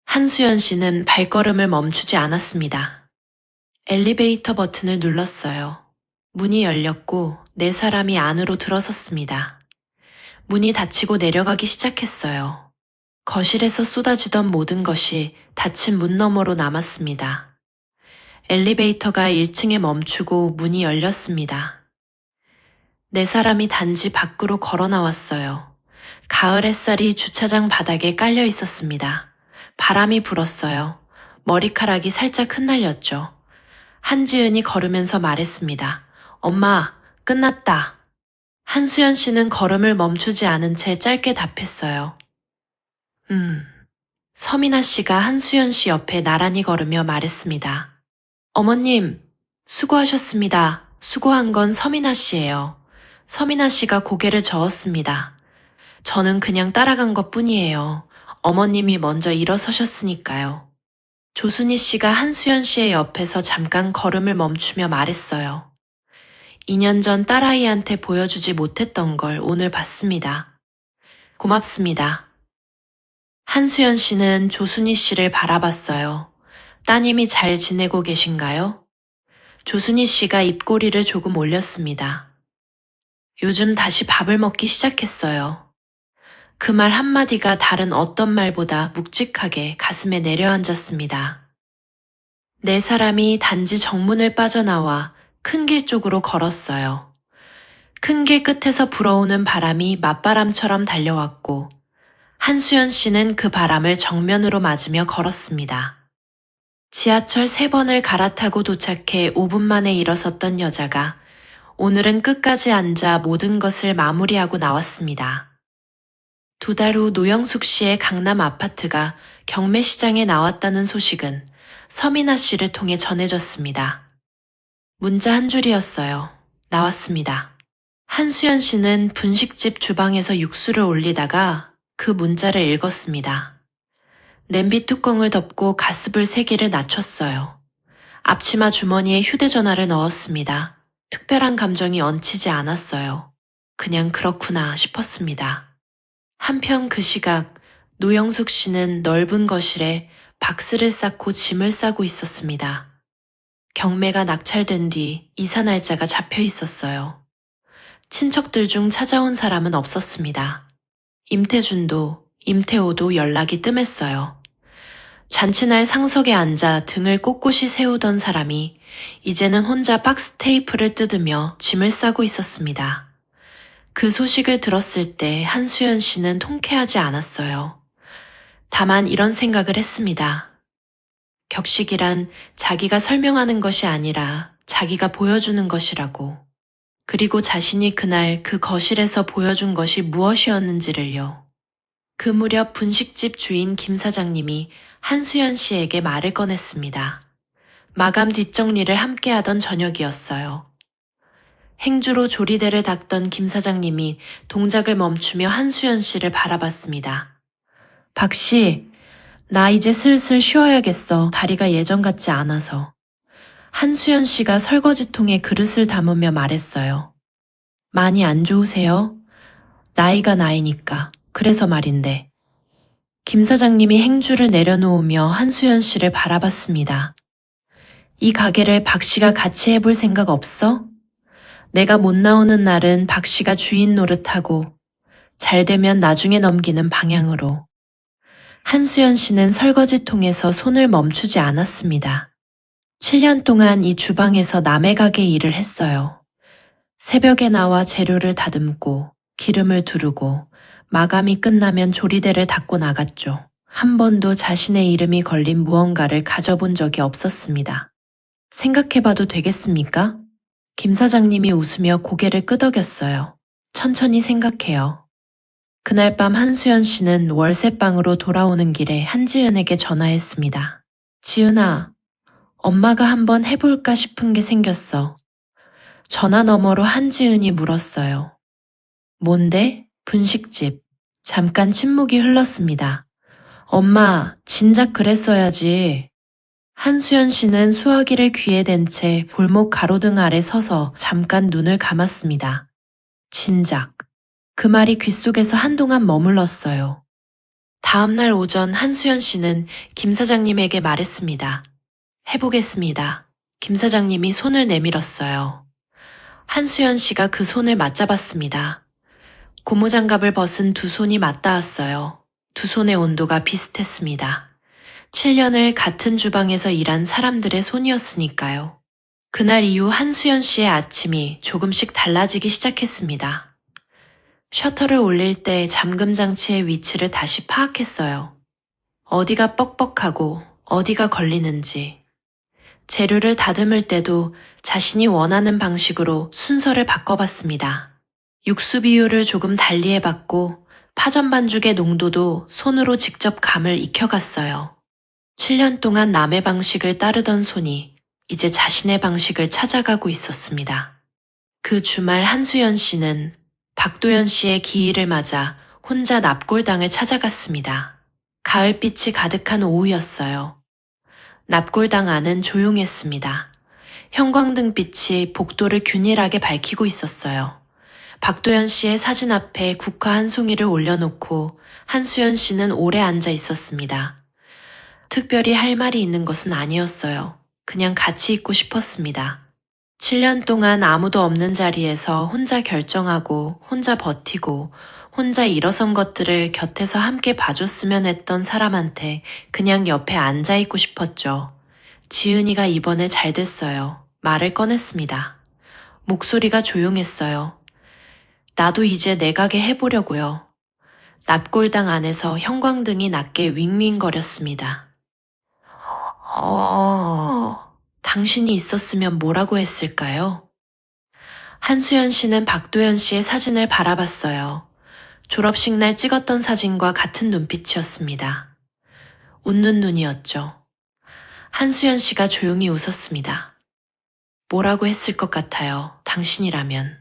한수연 씨는 발걸음을 멈추지 않았습니다. 엘리베이터 버튼을 눌렀어요. 문이 열렸고 네 사람이 안으로 들어섰습니다. 문이 닫히고 내려가기 시작했어요. 거실에서 쏟아지던 모든 것이 닫힌 문 너머로 남았습니다. 엘리베이터가 1층에 멈추고 문이 열렸습니다. 네 사람이 단지 밖으로 걸어 나왔어요. 가을 햇살이 주차장 바닥에 깔려 있었습니다. 바람이 불었어요. 머리카락이 살짝 흩날렸죠. 한지은이 걸으면서 말했습니다. 엄마, 끝났다. 한수연 씨는 걸음을 멈추지 않은 채 짧게 답했어요. 서민아 씨가 한수연 씨 옆에 나란히 걸으며 말했습니다. 어머님, 수고하셨습니다. 수고한 건 서민아 씨예요. 서민아 씨가 고개를 저었습니다. 저는 그냥 따라간 것 뿐이에요. 어머님이 먼저 일어서셨으니까요. 조순희 씨가 한수연 씨의 옆에서 잠깐 걸음을 멈추며 말했어요. 2년 전 딸아이한테 보여주지 못했던 걸 오늘 봤습니다. 고맙습니다. 한수연 씨는 조순희 씨를 바라봤어요. 따님이 잘 지내고 계신가요? 조순희 씨가 입꼬리를 조금 올렸습니다. 요즘 다시 밥을 먹기 시작했어요. 그 말 한마디가 다른 어떤 말보다 묵직하게 가슴에 내려앉았습니다. 네 사람이 단지 정문을 빠져나와 큰 길 쪽으로 걸었어요. 큰 길 끝에서 불어오는 바람이 맞바람처럼 달려왔고 한수연 씨는 그 바람을 정면으로 맞으며 걸었습니다. 지하철 3번을 갈아타고 도착해 5분 만에 일어섰던 여자가 오늘은 끝까지 앉아 모든 것을 마무리하고 나왔습니다. 2달 후 노영숙 씨의 강남 아파트가 경매시장에 나왔다는 소식은 서민아 씨를 통해 전해졌습니다. 문자 한 줄이었어요. 나왔습니다. 한수연 씨는 분식집 주방에서 육수를 올리다가 그 문자를 읽었습니다. 냄비 뚜껑을 덮고 가스불 세기를 낮췄어요. 앞치마 주머니에 휴대전화를 넣었습니다. 특별한 감정이 얹히지 않았어요. 그냥 그렇구나 싶었습니다. 한편 그 시각 노영숙 씨는 넓은 거실에 박스를 쌓고 짐을 싸고 있었습니다. 경매가 낙찰된 뒤 이사 날짜가 잡혀 있었어요. 친척들 중 찾아온 사람은 없었습니다. 임태준도 임태호도 연락이 뜸했어요. 잔치날 상석에 앉아 등을 꼿꼿이 세우던 사람이 이제는 혼자 박스 테이프를 뜯으며 짐을 싸고 있었습니다. 그 소식을 들었을 때 한수연 씨는 통쾌하지 않았어요. 다만 이런 생각을 했습니다. 격식이란 자기가 설명하는 것이 아니라 자기가 보여주는 것이라고. 그리고 자신이 그날 그 거실에서 보여준 것이 무엇이었는지를요. 그 무렵 분식집 주인 김 사장님이 한수연 씨에게 말을 꺼냈습니다. 마감 뒷정리를 함께하던 저녁이었어요. 행주로 조리대를 닦던 김 사장님이 동작을 멈추며 한수연 씨를 바라봤습니다. 박 씨, 나 이제 슬슬 쉬어야겠어. 다리가 예전 같지 않아서. 한수연 씨가 설거지통에 그릇을 담으며 말했어요. 많이 안 좋으세요? 나이가 나이니까. 그래서 말인데. 김 사장님이 행주를 내려놓으며 한수연 씨를 바라봤습니다. 이 가게를 박 씨가 같이 해볼 생각 없어? 내가 못 나오는 날은 박 씨가 주인 노릇하고 잘 되면 나중에 넘기는 방향으로. 한수연 씨는 설거지통에서 손을 멈추지 않았습니다. 7년 동안 이 주방에서 남의 가게 일을 했어요. 새벽에 나와 재료를 다듬고 기름을 두르고 마감이 끝나면 조리대를 닫고 나갔죠. 한 번도 자신의 이름이 걸린 무언가를 가져본 적이 없었습니다. 생각해봐도 되겠습니까? 김 사장님이 웃으며 고개를 끄덕였어요. 천천히 생각해요. 그날 밤 한수연 씨는 월세방으로 돌아오는 길에 한지은에게 전화했습니다. 지은아, 엄마가 한번 해볼까 싶은 게 생겼어. 전화 너머로 한지은이 물었어요. 뭔데? 분식집. 잠깐 침묵이 흘렀습니다. 엄마, 진작 그랬어야지. 한수연 씨는 수화기를 귀에 댄 채 골목 가로등 아래 서서 잠깐 눈을 감았습니다. 진작. 그 말이 귓속에서 한동안 머물렀어요. 다음 날 오전 한수연 씨는 김 사장님에게 말했습니다. 해보겠습니다. 김 사장님이 손을 내밀었어요. 한수연 씨가 그 손을 맞잡았습니다. 고무장갑을 벗은 두 손이 맞닿았어요. 두 손의 온도가 비슷했습니다. 7년을 같은 주방에서 일한 사람들의 손이었으니까요. 그날 이후 한수연 씨의 아침이 조금씩 달라지기 시작했습니다. 셔터를 올릴 때 잠금 장치의 위치를 다시 파악했어요. 어디가 뻑뻑하고 어디가 걸리는지. 재료를 다듬을 때도 자신이 원하는 방식으로 순서를 바꿔봤습니다. 육수 비율을 조금 달리 해봤고 파전 반죽의 농도도 손으로 직접 감을 익혀갔어요. 7년 동안 남의 방식을 따르던 손이 이제 자신의 방식을 찾아가고 있었습니다. 그 주말 한수연 씨는 박도연 씨의 기일을 맞아 혼자 납골당을 찾아갔습니다. 가을빛이 가득한 오후였어요. 납골당 안은 조용했습니다. 형광등빛이 복도를 균일하게 밝히고 있었어요. 박도연 씨의 사진 앞에 국화 한 송이를 올려놓고 한수연 씨는 오래 앉아 있었습니다. 특별히 할 말이 있는 것은 아니었어요. 그냥 같이 있고 싶었습니다. 7년 동안 아무도 없는 자리에서 혼자 결정하고 혼자 버티고 혼자 일어선 것들을 곁에서 함께 봐줬으면 했던 사람한테 그냥 옆에 앉아 있고 싶었죠. 지은이가 이번에 잘 됐어요. 말을 꺼냈습니다. 목소리가 조용했어요. 나도 이제 내 가게 해보려고요. 납골당 안에서 형광등이 낮게 윙윙거렸습니다. 당신이 있었으면 뭐라고 했을까요? 한수연 씨는 박도연 씨의 사진을 바라봤어요. 졸업식 날 찍었던 사진과 같은 눈빛이었습니다. 웃는 눈이었죠. 한수연 씨가 조용히 웃었습니다. 뭐라고 했을 것 같아요, 당신이라면.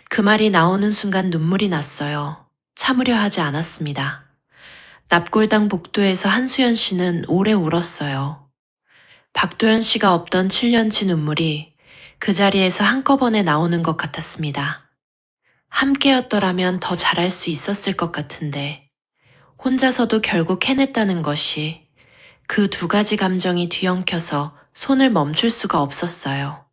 그 말이 나오는 순간 눈물이 났어요. 참으려 하지 않았습니다. 납골당 복도에서 한수연 씨는 오래 울었어요. 박도연 씨가 없던 7년치 눈물이 그 자리에서 한꺼번에 나오는 것 같았습니다. 함께였더라면 더 잘할 수 있었을 것 같은데 혼자서도 결국 해냈다는 것이 그 두 가지 감정이 뒤엉켜서 손을 멈출 수가 없었어요.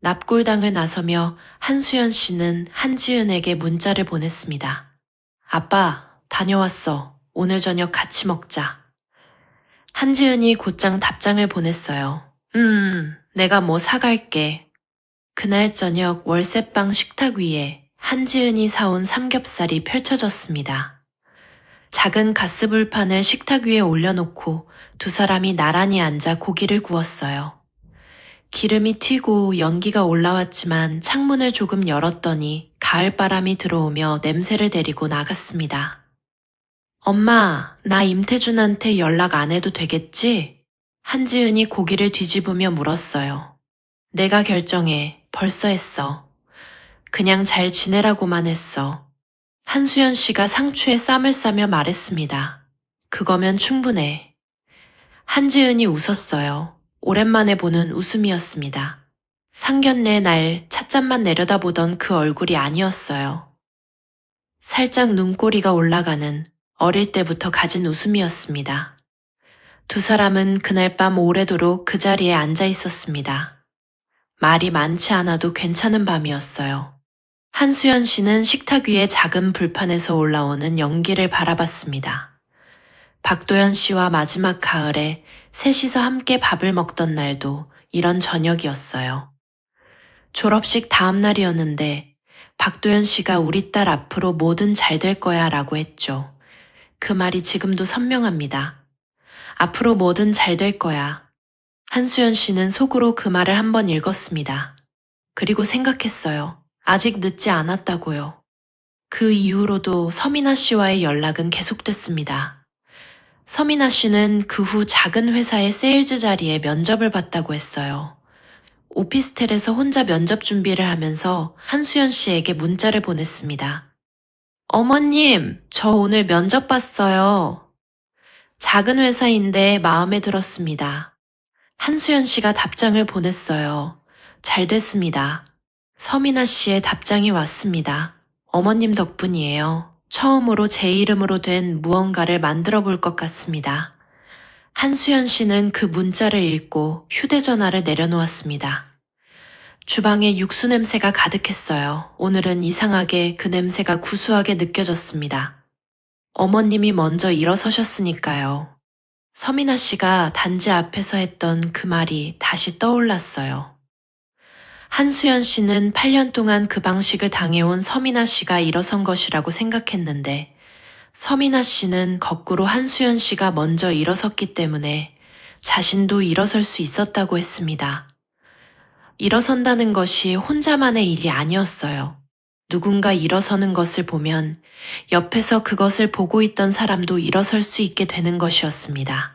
납골당을 나서며 한수연 씨는 한지은에게 문자를 보냈습니다. 아빠, 다녀왔어. 오늘 저녁 같이 먹자. 한지은이 곧장 답장을 보냈어요. 내가 뭐 사갈게. 그날 저녁 월세방 식탁 위에 한지은이 사온 삼겹살이 펼쳐졌습니다. 작은 가스불판을 식탁 위에 올려놓고 두 사람이 나란히 앉아 고기를 구웠어요. 기름이 튀고 연기가 올라왔지만 창문을 조금 열었더니 가을바람이 들어오며 냄새를 데리고 나갔습니다. 엄마, 나 임태준한테 연락 안 해도 되겠지? 한지은이 고기를 뒤집으며 물었어요. 내가 결정해. 벌써 했어. 그냥 잘 지내라고만 했어. 한수연 씨가 상추에 쌈을 싸며 말했습니다. 그거면 충분해. 한지은이 웃었어요. 오랜만에 보는 웃음이었습니다. 상견례 날 찻잔만 내려다보던 그 얼굴이 아니었어요. 살짝 눈꼬리가 올라가는 어릴 때부터 가진 웃음이었습니다. 두 사람은 그날 밤 오래도록 그 자리에 앉아 있었습니다. 말이 많지 않아도 괜찮은 밤이었어요. 한수연 씨는 식탁 위의 작은 불판에서 올라오는 연기를 바라봤습니다. 박도연 씨와 마지막 가을에 셋이서 함께 밥을 먹던 날도 이런 저녁이었어요. 졸업식 다음 날이었는데 박도연 씨가 우리 딸 앞으로 뭐든 잘 될 거야 라고 했죠. 그 말이 지금도 선명합니다. 앞으로 뭐든 잘 될 거야. 한수연 씨는 속으로 그 말을 한번 읽었습니다. 그리고 생각했어요. 아직 늦지 않았다고요. 그 이후로도 서민아 씨와의 연락은 계속됐습니다. 서민아 씨는 그 후 작은 회사의 세일즈 자리에 면접을 봤다고 했어요. 오피스텔에서 혼자 면접 준비를 하면서 한수연 씨에게 문자를 보냈습니다. 어머님, 저 오늘 면접 봤어요. 작은 회사인데 마음에 들었습니다. 한수연 씨가 답장을 보냈어요. 잘 됐습니다. 서민아 씨의 답장이 왔습니다. 어머님 덕분이에요. 처음으로 제 이름으로 된 무언가를 만들어 볼 것 같습니다. 한수연 씨는 그 문자를 읽고 휴대전화를 내려놓았습니다. 주방에 육수 냄새가 가득했어요. 오늘은 이상하게 그 냄새가 구수하게 느껴졌습니다. 어머님이 먼저 일어서셨으니까요. 서민아 씨가 단지 앞에서 했던 그 말이 다시 떠올랐어요. 한수연 씨는 8년 동안 그 방식을 당해온 서민아 씨가 일어선 것이라고 생각했는데 서민아 씨는 거꾸로 한수연 씨가 먼저 일어섰기 때문에 자신도 일어설 수 있었다고 했습니다. 일어선다는 것이 혼자만의 일이 아니었어요. 누군가 일어서는 것을 보면 옆에서 그것을 보고 있던 사람도 일어설 수 있게 되는 것이었습니다.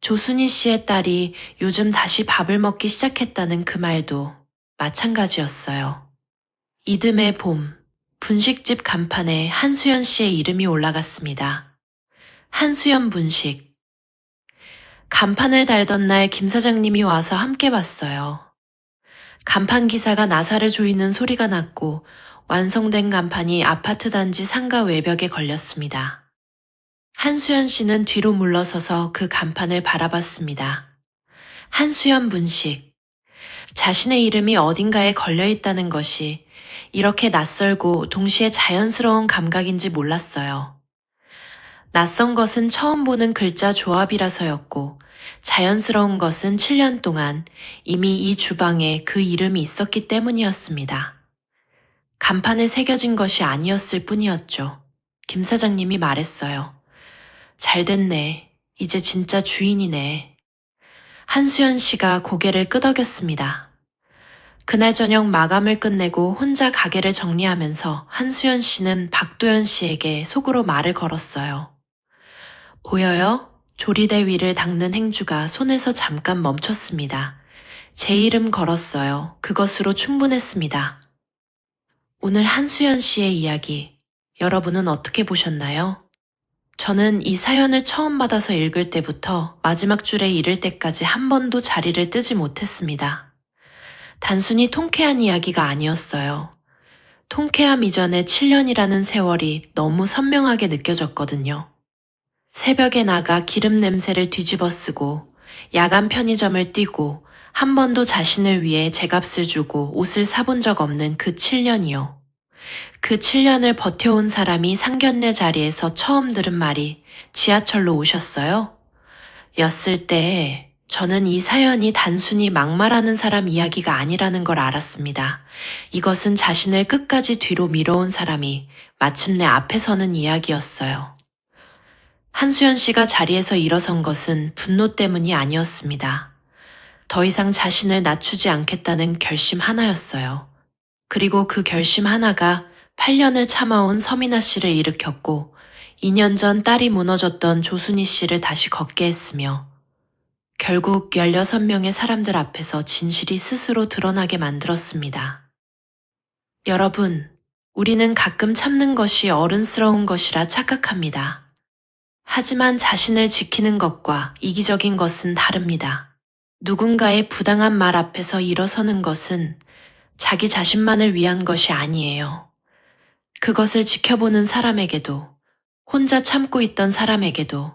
조순희 씨의 딸이 요즘 다시 밥을 먹기 시작했다는 그 말도 마찬가지였어요. 이듬해 봄, 분식집 간판에 한수연 씨의 이름이 올라갔습니다. 한수연 분식. 간판을 달던 날 김 사장님이 와서 함께 봤어요. 간판 기사가 나사를 조이는 소리가 났고 완성된 간판이 아파트 단지 상가 외벽에 걸렸습니다. 한수연 씨는 뒤로 물러서서 그 간판을 바라봤습니다. 한수연 분식. 자신의 이름이 어딘가에 걸려있다는 것이 이렇게 낯설고 동시에 자연스러운 감각인지 몰랐어요. 낯선 것은 처음 보는 글자 조합이라서였고 자연스러운 것은 7년 동안 이미 이 주방에 그 이름이 있었기 때문이었습니다. 간판에 새겨진 것이 아니었을 뿐이었죠. 김 사장님이 말했어요. 잘 됐네. 이제 진짜 주인이네. 한수연 씨가 고개를 끄덕였습니다. 그날 저녁 마감을 끝내고 혼자 가게를 정리하면서 한수연 씨는 박도연 씨에게 속으로 말을 걸었어요. 보여요? 조리대 위를 닦는 행주가 손에서 잠깐 멈췄습니다. 제 이름 걸었어요. 그것으로 충분했습니다. 오늘 한수연 씨의 이야기, 여러분은 어떻게 보셨나요? 저는 이 사연을 처음 받아서 읽을 때부터 마지막 줄에 이를 때까지 한 번도 자리를 뜨지 못했습니다. 단순히 통쾌한 이야기가 아니었어요. 통쾌함 이전에 7년이라는 세월이 너무 선명하게 느껴졌거든요. 새벽에 나가 기름 냄새를 뒤집어 쓰고 야간 편의점을 뛰고 한 번도 자신을 위해 제값을 주고 옷을 사본 적 없는 그 7년이요. 그 7년을 버텨온 사람이 상견례 자리에서 처음 들은 말이 지하철로 오셨어요? 였을 때 저는 이 사연이 단순히 막말하는 사람 이야기가 아니라는 걸 알았습니다. 이것은 자신을 끝까지 뒤로 밀어온 사람이 마침내 앞에 서는 이야기였어요. 한수연 씨가 자리에서 일어선 것은 분노 때문이 아니었습니다. 더 이상 자신을 낮추지 않겠다는 결심 하나였어요. 그리고 그 결심 하나가 8년을 참아온 서민아 씨를 일으켰고 2년 전 딸이 무너졌던 조순희 씨를 다시 걷게 했으며 결국 16명의 사람들 앞에서 진실이 스스로 드러나게 만들었습니다. 여러분, 우리는 가끔 참는 것이 어른스러운 것이라 착각합니다. 하지만 자신을 지키는 것과 이기적인 것은 다릅니다. 누군가의 부당한 말 앞에서 일어서는 것은 자기 자신만을 위한 것이 아니에요. 그것을 지켜보는 사람에게도, 혼자 참고 있던 사람에게도,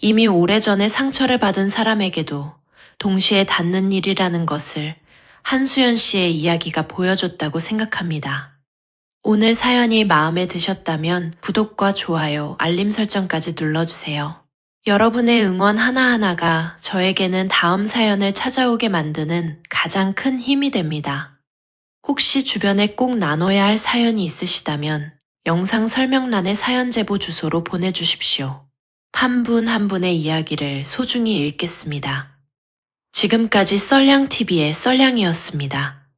이미 오래전에 상처를 받은 사람에게도 동시에 닿는 일이라는 것을 한수연 씨의 이야기가 보여줬다고 생각합니다. 오늘 사연이 마음에 드셨다면 구독과 좋아요, 알림 설정까지 눌러주세요. 여러분의 응원 하나하나가 저에게는 다음 사연을 찾아오게 만드는 가장 큰 힘이 됩니다. 혹시 주변에 꼭 나눠야 할 사연이 있으시다면 영상 설명란에 사연 제보 주소로 보내주십시오. 한 분 한 분의 이야기를 소중히 읽겠습니다. 지금까지 썰량TV의 썰량이었습니다.